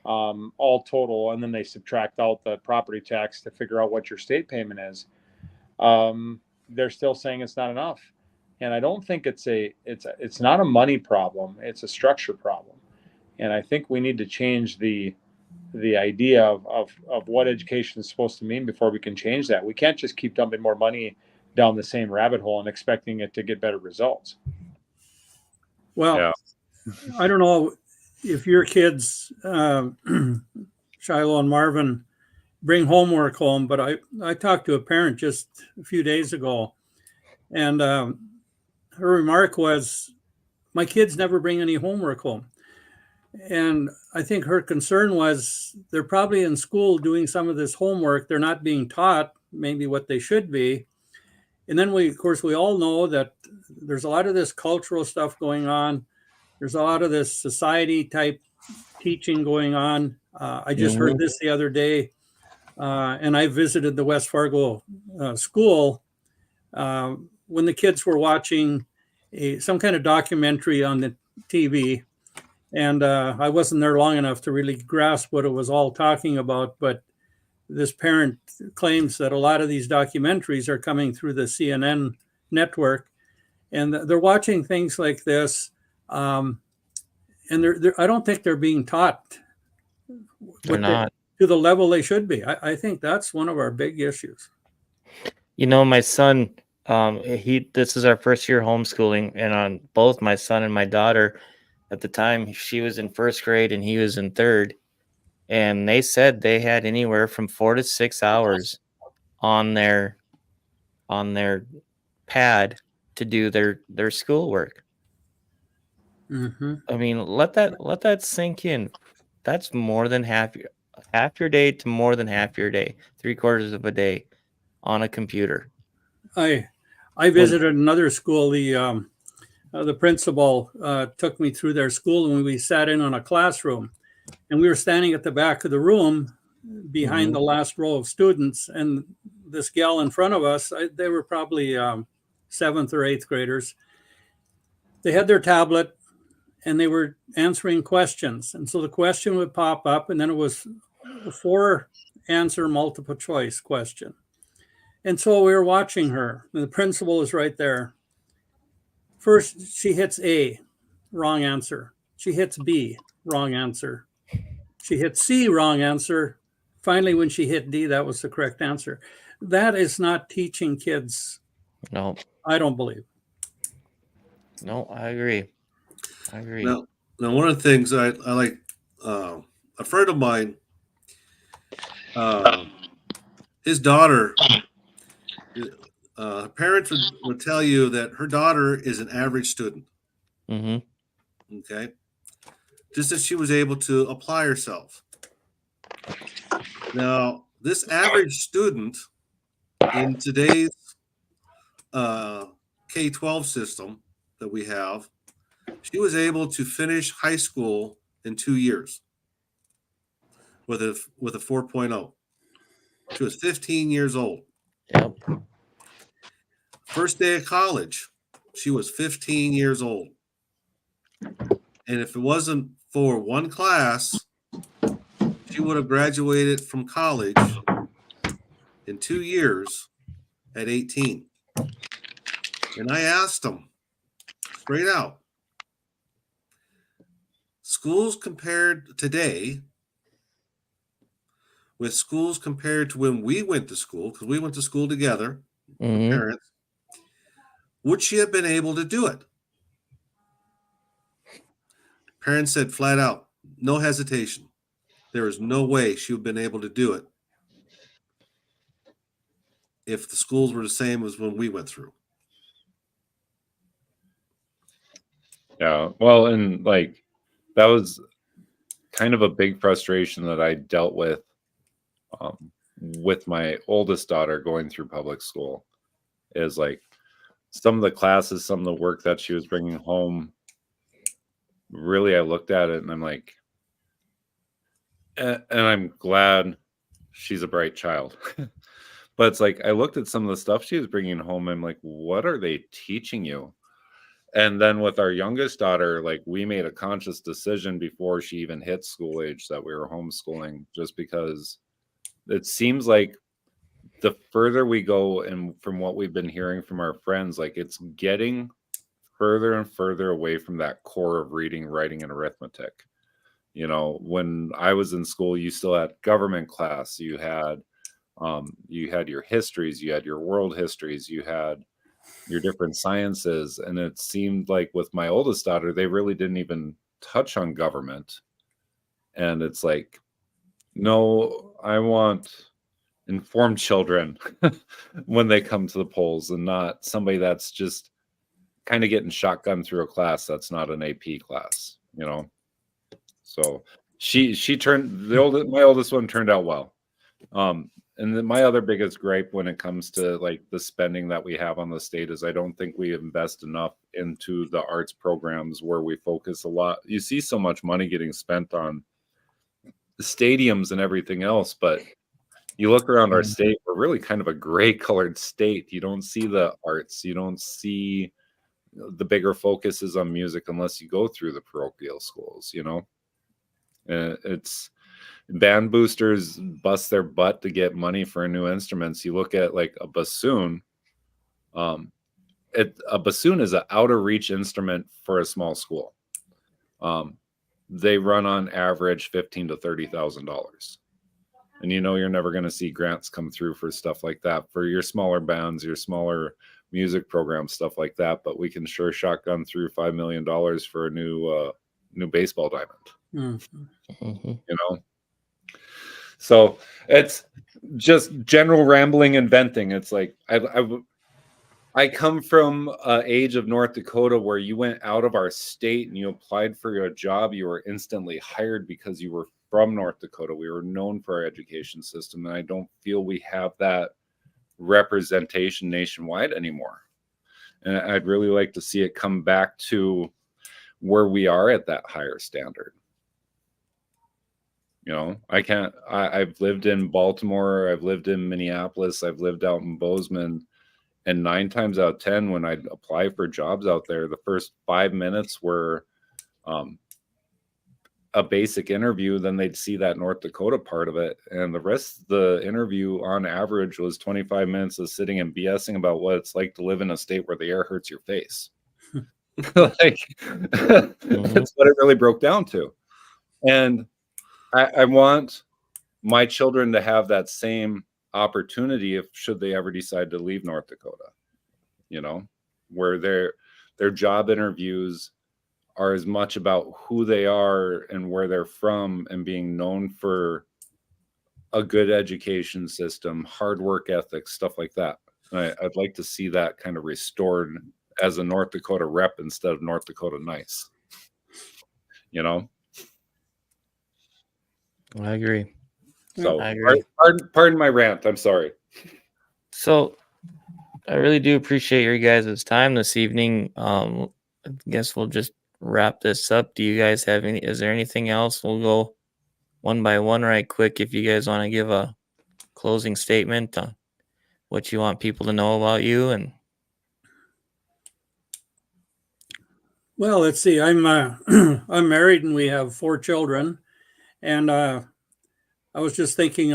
all total, and then they subtract out the property tax to figure out what your state payment is, they're still saying it's not enough. And I don't think it's not a money problem. It's a structure problem. And I think we need to change the idea of what education is supposed to mean before we can change that. We can't just keep dumping more money down the same rabbit hole and expecting it to get better results. Well, yeah. I don't know if your kids, Shilo and Marvin, bring homework home, but I talked to a parent just a few days ago, and her remark was, my kids never bring any homework home. And I think her concern was they're probably in school doing some of this homework. They're not being taught maybe what they should be. And then we all know that there's a lot of this cultural stuff going on. There's a lot of this society type teaching going on. I just heard this the other day, and I visited the West Fargo school when the kids were watching some kind of documentary on the TV. And I wasn't there long enough to really grasp what it was all talking about. But this parent claims that a lot of these documentaries are coming through the CNN network, and they're watching things like this. And I don't think they're being taught to the level they should be. I think that's one of our big issues. My son, this is our first year homeschooling, and on both my son and my daughter, at the time, she was in first grade and he was in third. And they said they had anywhere from 4 to 6 hours on their pad to do their schoolwork. Mm-hmm. I mean, let that sink in. That's more than half your day to more than half your day, 3/4 of a day on a computer. I visited another school. The principal took me through their school, and we sat in on a classroom, and we were standing at the back of the room behind the last row of students. And this gal in front of us, they were probably 7th or 8th graders. They had their tablet and they were answering questions. And so the question would pop up, and then it was a 4-answer multiple choice question. And so we were watching her, and the principal is right there. First, she hits A, wrong answer. She hits B, wrong answer. She hit C, wrong answer. Finally, when she hit D, that was the correct answer. That is not teaching kids. No. I don't believe. No, I agree. Now one of the things I like, a friend of mine, his daughter, parents would tell you that her daughter is an average student. Mm-hmm. Okay. Just that she was able to apply herself. Now, this average student in today's K-12 system that we have, she was able to finish high school in 2 years with a 4.0. She was 15 years old. Yep. First day of college, she was 15 years old. And if it wasn't for one class, she would have graduated from college in 2 years at 18. And I asked them straight out, schools compared today with schools compared to when we went to school, because we went to school together, parents, would she have been able to do it? Parents said flat out, no hesitation. There is no way she would have been able to do it if the schools were the same as when we went through. Yeah. Well, and like that was kind of a big frustration that I dealt with my oldest daughter going through public school, is like some of the classes, some of the work that she was bringing home. Really, I looked at it and I'm like, and I'm glad she's a bright child. But it's like, I looked at some of the stuff she was bringing home. I'm like, what are they teaching you? And then with our youngest daughter, like we made a conscious decision before she even hit school age that we were homeschooling, just because it seems like the further we go, and from what we've been hearing from our friends, like it's getting further and further away from that core of reading, writing, and arithmetic. You know, when I was in school, you still had government class, you had your histories, you had your world histories, you had your different sciences. And it seemed like with my oldest daughter, they really didn't even touch on government. And it's like, no, I want informed children when they come to the polls, and not somebody that's just kind of getting shotgun through a class that's not an AP class, you know. So my oldest one turned out well. And then my other biggest gripe when it comes to like the spending that we have on the state is I don't think we invest enough into the arts programs, where we focus a lot. You see so much money getting spent on the stadiums and everything else, but you look around our state, we're really kind of a gray colored state. You don't see the arts. You don't see the bigger focus is on music unless you go through the parochial schools, you know. It's band boosters bust their butt to get money for new instruments. You look at like a bassoon. A bassoon is an out of reach instrument for a small school. They run on average $15,000 to $30,000. And you know you're never going to see grants come through for stuff like that for your smaller bands, your smaller music programs, stuff like that. But we can sure shotgun through $5 million for a new baseball diamond. You know, so it's just general rambling and venting. It's like I come from an age of North Dakota where you went out of our state and you applied for your job, you were instantly hired because you were from North Dakota. We were known for our education system, and I don't feel we have that representation nationwide anymore. And I'd really like to see it come back to where we are at that higher standard. You know, I've lived in Baltimore, I've lived in Minneapolis, I've lived out in Bozeman, and 9 times out of 10, when I'd apply for jobs out there, the first 5 minutes were a basic interview. Then they'd see that North Dakota part of it, and the rest of the interview on average was 25 minutes of sitting and BSing about what it's like to live in a state where the air hurts your face. Like that's what it really broke down to. And I want my children to have that same opportunity should they ever decide to leave North Dakota, you know, where their job interviews are as much about who they are and where they're from, and being known for a good education system, hard work ethic, stuff like that. And I'd like to see that kind of restored as a North Dakota rep instead of North Dakota nice, you know. I agree. So I agree. Pardon my rant. I'm sorry. So I really do appreciate your guys' time this evening. I guess we'll just wrap this up. Do you guys have is there anything else? We'll go one by one right quick. If you guys want to give a closing statement on what you want people to know about you. And Well, let's see. I'm I'm married and we have 4 children, and I was just thinking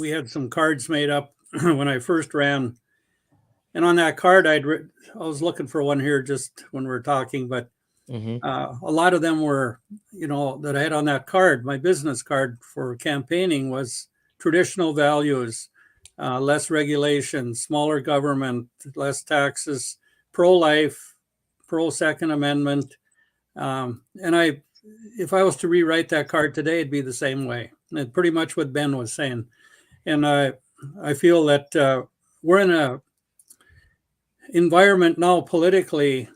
we had some cards made up when I first ran, and on that card I was looking for one here just when we were talking, but a lot of them were, that I had on that card. My business card for campaigning was traditional values, less regulation, smaller government, less taxes, pro-life, pro-Second Amendment. And if I was to rewrite that card today, it'd be the same way. And pretty much what Ben was saying. And I feel that we're in a environment now politically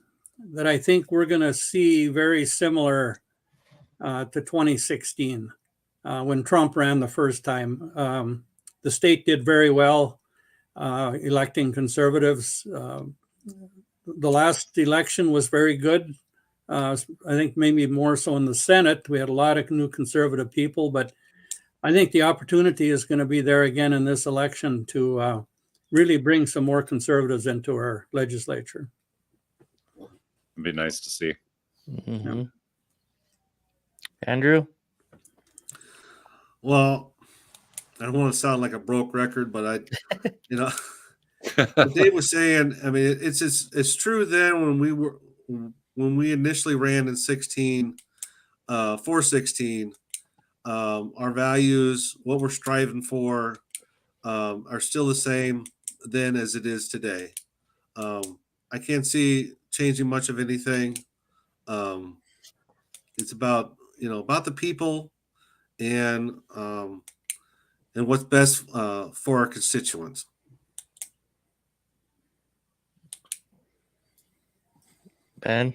that I think we're going to see very similar to 2016 when Trump ran the first time. The state did very well electing conservatives. The last election was very good. I think maybe more so in the Senate. We had a lot of new conservative people, but I think the opportunity is going to be there again in this election to really bring some more conservatives into our legislature. It'd be nice to see. Yeah. Andrew? Well, I don't want to sound like a broke record, but what Dave was saying, I mean, it's true then when we initially ran in 16, for 16, our values, what we're striving for, are still the same then as it is today. I can't see changing much of anything. It's about the people and what's best for our constituents. Ben?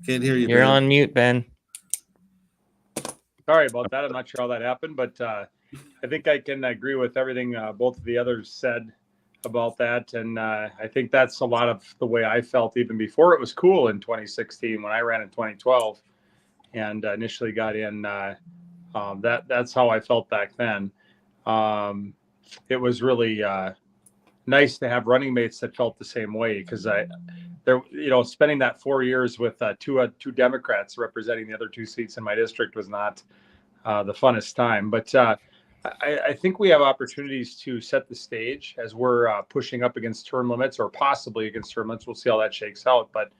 Can't hear you, You're Ben. on mute, Ben. Sorry about that. I'm not sure how that happened, but I think I can agree with everything both of the others said about that. And I think that's a lot of the way I felt even before it was cool in 2016 when I ran in 2012 and initially got in. That's how I felt back then. It was really nice to have running mates that felt the same way because spending that 4 years with two Democrats representing the other 2 seats in my district was not the funnest time. But I think we have opportunities to set the stage as we're pushing up against term limits or possibly against term limits. We'll see how that shakes out. But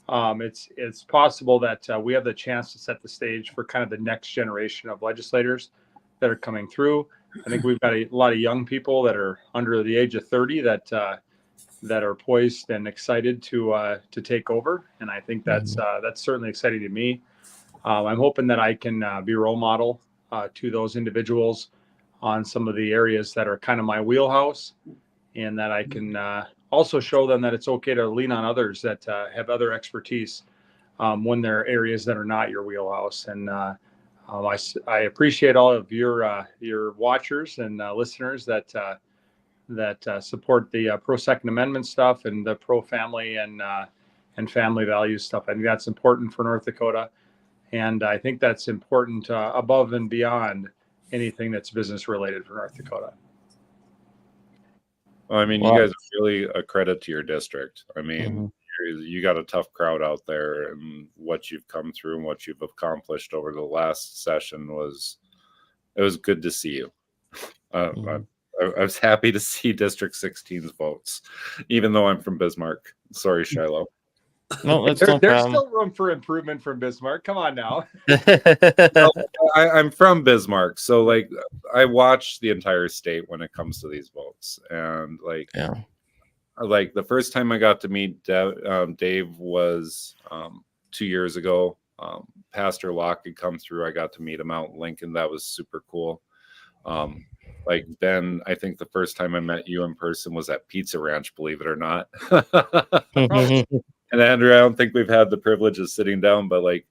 it's possible that we have the chance to set the stage for kind of the next generation of legislators that are coming through. I think we've got a lot of young people that are under the age of 30 that are poised and excited to take over, and I think that's certainly exciting to me. I'm hoping that I can be a role model to those individuals on some of the areas that are kind of my wheelhouse, and that I can also show them that it's okay to lean on others that have other expertise when there are areas that are not your wheelhouse. And I appreciate all of your watchers and listeners that support the pro Second Amendment stuff and the pro family and family values stuff. I think that's important for North Dakota, and I think that's important above and beyond anything that's business related for North Dakota. Well, I mean, you guys are really a credit to your district. I mean, you got a tough crowd out there, and what you've come through and what you've accomplished over the last session was good to see you. I was happy to see District 16's votes, even though I'm from Bismarck. Sorry, Shilo. No, there's still room for improvement from Bismarck. Come on now. I'm from Bismarck, so like I watch the entire state when it comes to these votes, and like the first time I got to meet Dave was 2 years ago. Pastor Locke had come through. I got to meet him out in Lincoln. That was super cool. Like Ben, I think the first time I met you in person was at Pizza Ranch, believe it or not. And Andrew, I don't think we've had the privilege of sitting down, but like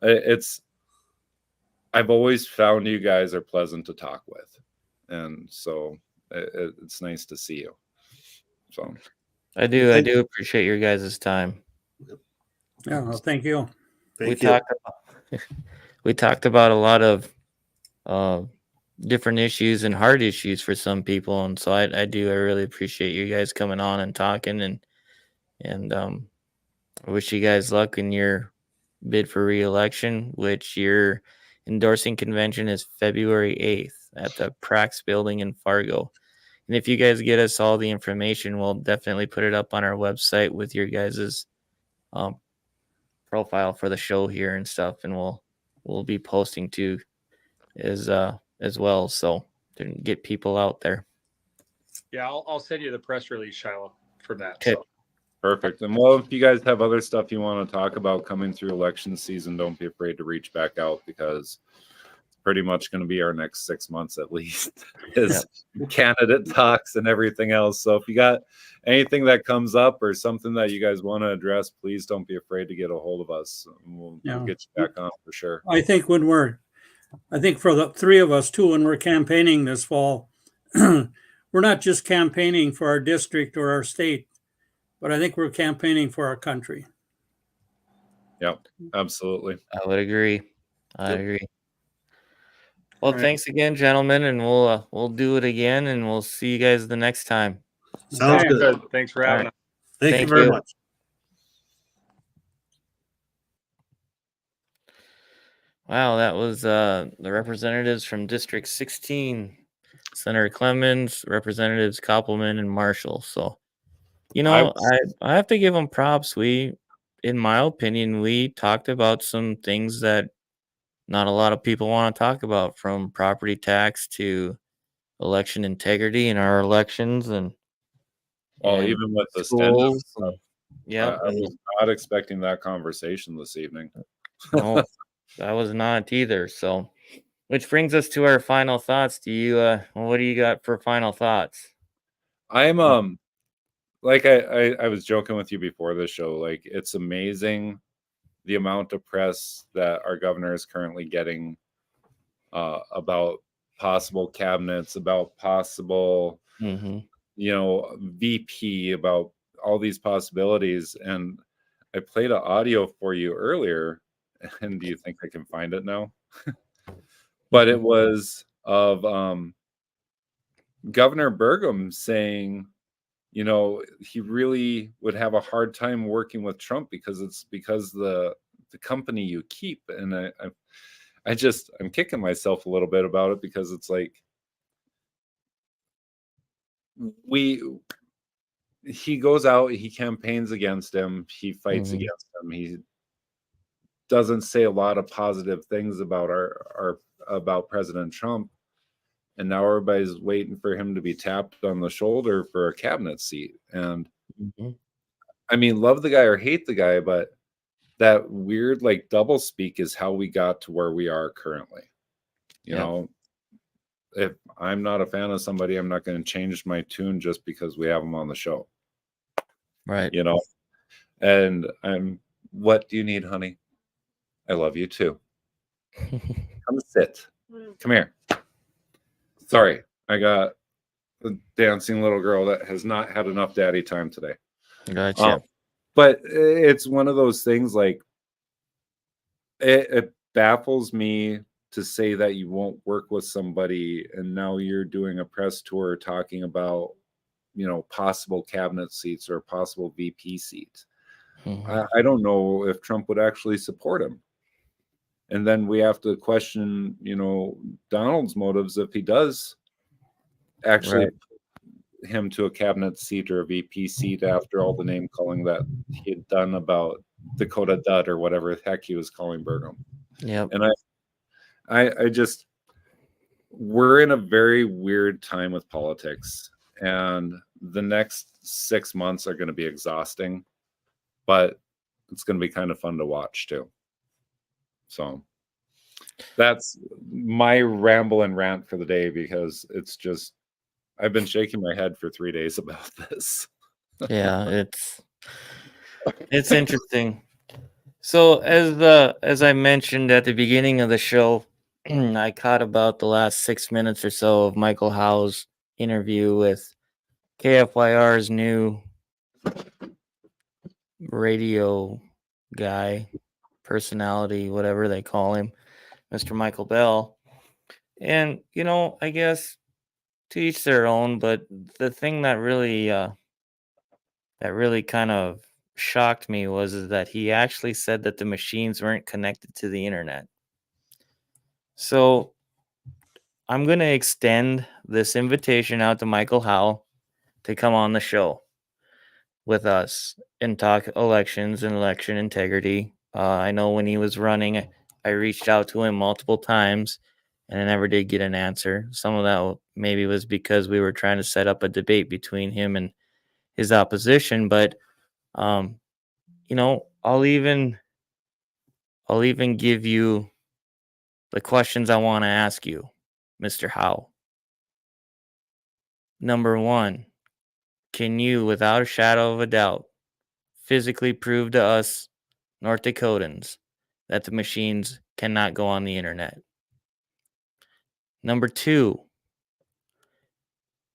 I've always found you guys are pleasant to talk with. And so it's nice to see you. So I do appreciate your guys' time. Yeah, well, thank you. We talked about a lot of different issues and hard issues for some people, and so I really appreciate you guys coming on and talking And I wish you guys luck in your bid for re-election, which your endorsing convention is February 8th at the Prax building in Fargo. And if you guys get us all the information, we'll definitely put it up on our website with your guys's profile for the show here and stuff, and we'll be posting too as well, so to get people out there. Yeah, I'll send you the press release, Shilo, for that. Okay. So. Perfect. And well, if you guys have other stuff you want to talk about coming through election season, don't be afraid to reach back out, because it's pretty much going to be our next 6 months at least is candidate talks and everything else. So if you got anything that comes up or something that you guys want to address, please don't be afraid to get a hold of us. We'll get you back on for sure. I think for the three of us too, when we're campaigning this fall, we're not just campaigning for our district or our state, but I think we're campaigning for our country. Yep, absolutely. I would agree. I Yep. agree. Well, All right. thanks again, gentlemen, and we'll do it again, and we'll see you guys the next time. Sounds Okay, good. Thanks for having us. Thank you Thank very you. much. Wow, that was the representatives from District 16, Senator Clemens, Representatives Koppelman and Marschall. So, I have to give them props. In my opinion, we talked about some things that not a lot of people want to talk about, from property tax to election integrity in our elections, and Even with the stand-up schools. stuff, Yeah, I was not expecting that conversation this evening. no, I was not either. So, which brings us to our final thoughts. What do you got for final thoughts? I'm like I was joking with you before the show. Like, it's amazing the amount of press that our governor is currently getting about possible cabinets, about possible, VP, about all these possibilities. And I played an audio for you earlier, and do you think I can find it now? But it was of Governor Burgum saying, he really would have a hard time working with Trump because the company you keep. And I'm kicking myself a little bit about it, because it's like he goes out, he campaigns against him, he fights against him, he doesn't say a lot of positive things about about President Trump, and now everybody's waiting for him to be tapped on the shoulder for a cabinet seat. And I mean, love the guy or hate the guy, but that weird double speak is how we got to where we are currently. If I'm not a fan of somebody, I'm not going to change my tune just because we have them on the show. Right. And what do you need, honey? I love you too. Come sit. Come here. Sorry, I got the dancing little girl that has not had enough daddy time today. Gotcha. But it's one of those things, like, it baffles me to say that you won't work with somebody, and now you're doing a press tour talking about, possible cabinet seats or possible VP seats. I don't know if Trump would actually support him. And then we have to question, Donald's motives if he does actually put him to a cabinet seat or a VP seat after all the name calling that he had done about Dakota Dud or whatever the heck he was calling Burgum. Yep. And I just, we're in a very weird time with politics, and the next 6 months are going to be exhausting, but it's going to be kind of fun to watch too. So that's my ramble and rant for the day, because it's just, I've been shaking my head for 3 days about this. Yeah, it's interesting. So as I mentioned at the beginning of the show, I caught about the last 6 minutes or so of Michael Howe's interview with KFYR's new radio guy, personality, whatever they call him, Mr. Michael Bell. And I guess to each their own, but the thing that really kind of shocked me was that he actually said that the machines weren't connected to the internet. So I'm going to extend this invitation out to Michael Howe to come on the show with us and talk elections and election integrity. I know when he was running, I reached out to him multiple times and I never did get an answer. Some of that maybe was because we were trying to set up a debate between him and his opposition, but I'll even give you the questions I want to ask you, Mr. Howe. Number 1, can you, without a shadow of a doubt, physically prove to us North Dakotans that the machines cannot go on the internet? Number 2,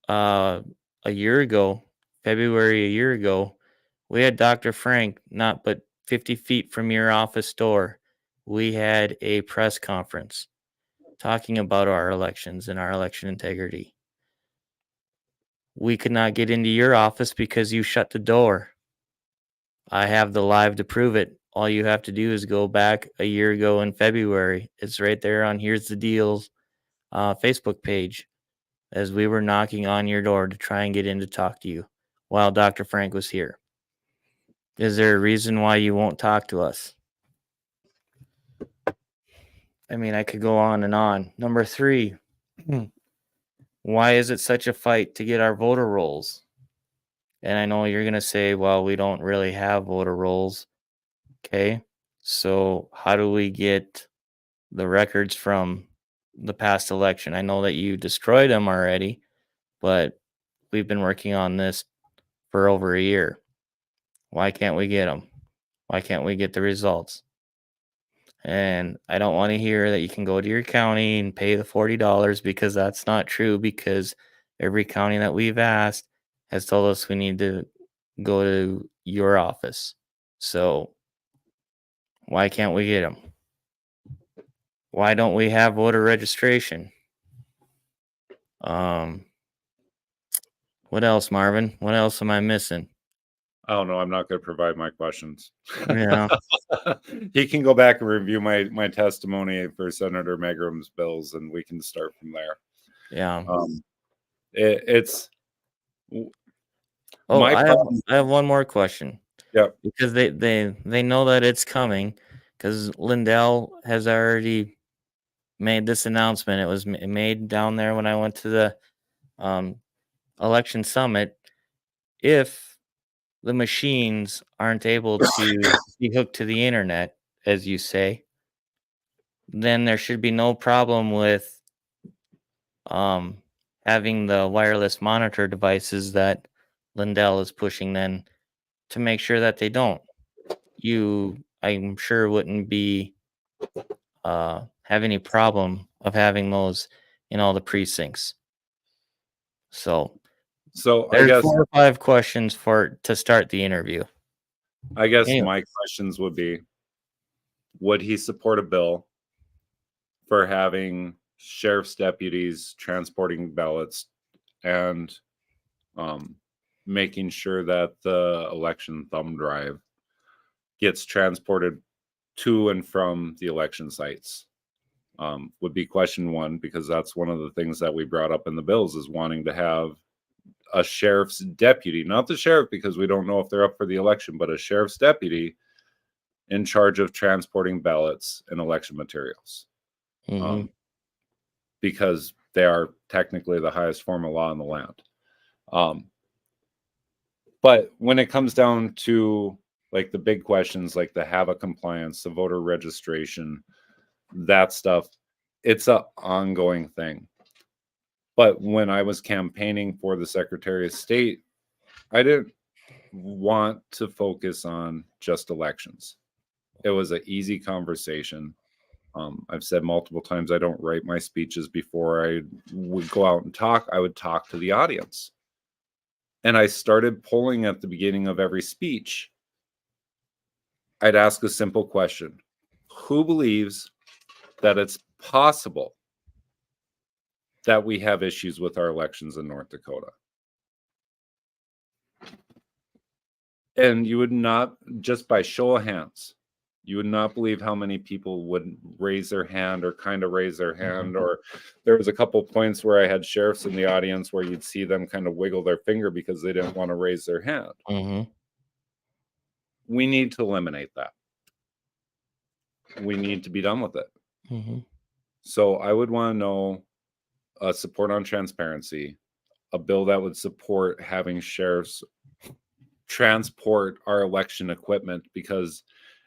a year ago, February a year ago, we had Dr. Frank not but 50 feet from your office door. We had a press conference talking about our elections and our election integrity. We could not get into your office because you shut the door. I have the live to prove it. All you have to do is go back a year ago in February. It's right there on Here's the Deals Facebook page, as we were knocking on your door to try and get in to talk to you while Dr. Frank was here. Is there a reason why you won't talk to us? I mean, I could go on and on. Number 3, why is it such a fight to get our voter rolls? And I know you're going to say, well, we don't really have voter rolls. Okay. So how do we get the records from the past election? I know that you destroyed them already, but we've been working on this for over a year. Why can't we get them? Why can't we get the results? And I don't want to hear that you can go to your county and pay the $40, because that's not true, because every county that we've asked has told us we need to go to your office. So why can't we get them? Why don't we have voter registration? What else, Marvin? What else am I missing? I don't know. I'm not going to provide my questions. Yeah. He can go back and review my testimony for Senator Megram's bills, and we can start from there. Yeah. It's. I have one more question. Yeah. Because they know that it's coming, because Lindell has already made this announcement. It was made down there when I went to the election summit. If the machines aren't able to be hooked to the internet, as you say, then there should be no problem with having the wireless monitor devices that Lindell is pushing then to make sure that they don't. I'm sure wouldn't be have any problem of having those in all the precincts. So I guess 4 or 5 questions to start the interview. I guess my questions would be: would he support a bill for having sheriff's deputies transporting ballots and making sure that the election thumb drive gets transported to and from the election sites? Would be question 1, because that's one of the things that we brought up in the bills, is wanting to have a sheriff's deputy, not the sheriff, because we don't know if they're up for the election, but a sheriff's deputy in charge of transporting ballots and election materials. Because they are technically the highest form of law in the land. But when it comes down to like the big questions, like the HAVA compliance, the voter registration, that stuff, it's an ongoing thing. But when I was campaigning for the Secretary of State, I didn't want to focus on just elections. It was an easy conversation. I've said multiple times, I don't write my speeches before I would go out and talk. I would talk to the audience. And I started polling at the beginning of every speech. I'd ask a simple question: who believes that it's possible that we have issues with our elections in North Dakota? And you would not, just by show of hands, you would not believe how many people would raise their hand or kind of raise their hand. Or there was a couple points where I had sheriffs in the audience where you'd see them kind of wiggle their finger because they didn't want to raise their hand. We need to eliminate that. We need to be done with it. So I would want to know support on transparency, a bill that would support having sheriffs transport our election equipment, because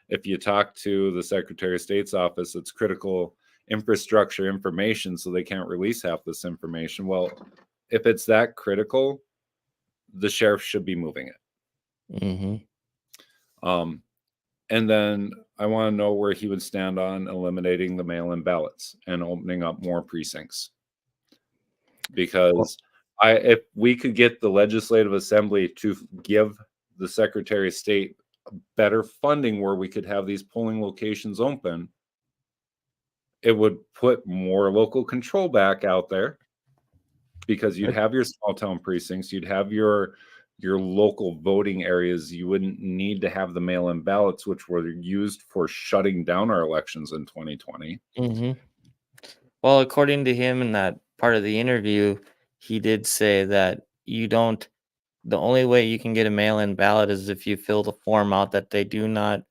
if you talk to the Secretary of State's office, it's critical infrastructure information, so they can't release half this information. Well, if it's that critical, the sheriff should be moving it. And then I want to know where he would stand on eliminating the mail-in ballots and opening up more precincts. Because if we could get the Legislative Assembly to give the Secretary of State better funding where we could have these polling locations open, it would put more local control back out there, because you'd have your small town precincts, you'd have your local voting areas. You wouldn't need to have the mail-in ballots, which were used for shutting down our elections in 2020. Well, according to him in that part of the interview, he did say that the only way you can get a mail-in ballot is if you fill the form out that they do not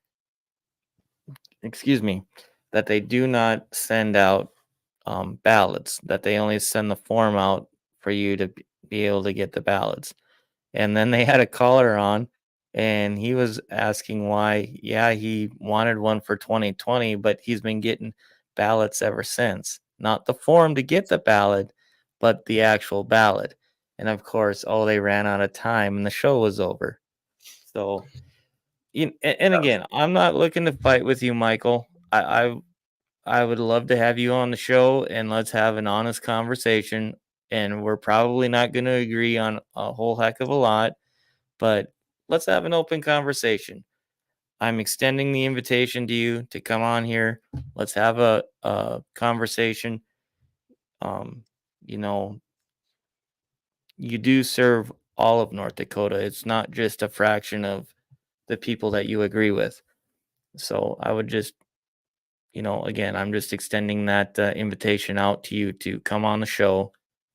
send out ballots, that they only send the form out for you to be able to get the ballots. And then they had a caller on, and he was asking why, he wanted one for 2020, but he's been getting ballots ever since. Not the form to get the ballot, but the actual ballot. And of course, they ran out of time and the show was over. So, and again, I'm not looking to fight with you, Michael. I would love to have you on the show and let's have an honest conversation. And we're probably not going to agree on a whole heck of a lot, but let's have an open conversation. I'm extending the invitation to you to come on here. Let's have a conversation. You do serve all of North Dakota. It's not just a fraction of the people that you agree with. So I would just, again, I'm just extending that invitation out to you to come on the show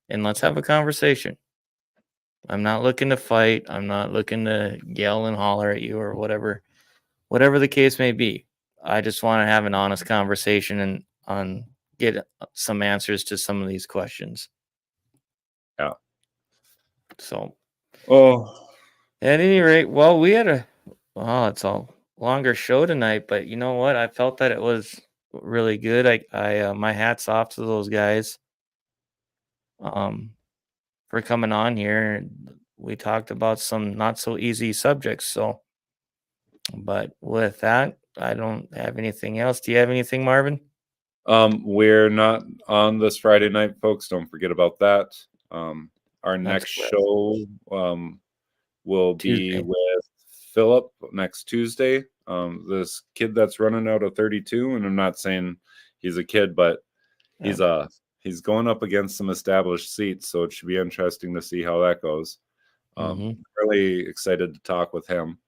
and let's have a conversation. I'm not looking to fight. I'm not looking to yell and holler at you or whatever the case may be. I just want to have an honest conversation and get some answers to some of these questions. Yeah. So, at any rate, well, we had it's a longer show tonight, but you know what? I felt that it was really good. I my hat's off to those guys for coming on here. We talked about some not so easy subjects. So, but with that, I don't have anything else. Do you have anything, Marvin? We're not on this Friday night, folks. Don't forget about that. Our next show will be with Philip next Tuesday. This kid that's running out of 32, and I'm not saying he's a kid, but he's going up against some established seats, so it should be interesting to see how that goes. Really excited to talk with him.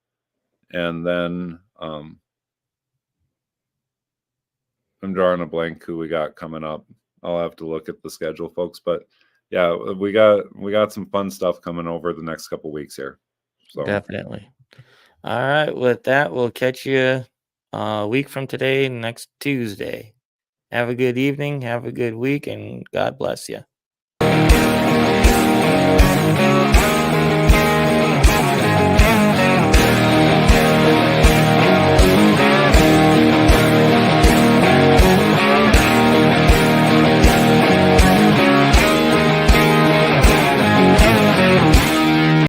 And then I'm drawing a blank who we got coming up. I'll have to look at the schedule, folks. But yeah, we got some fun stuff coming over the next couple weeks here. So definitely. All right. With that, we'll catch you a week from today, next Tuesday. Have a good evening. Have a good week, and God bless you.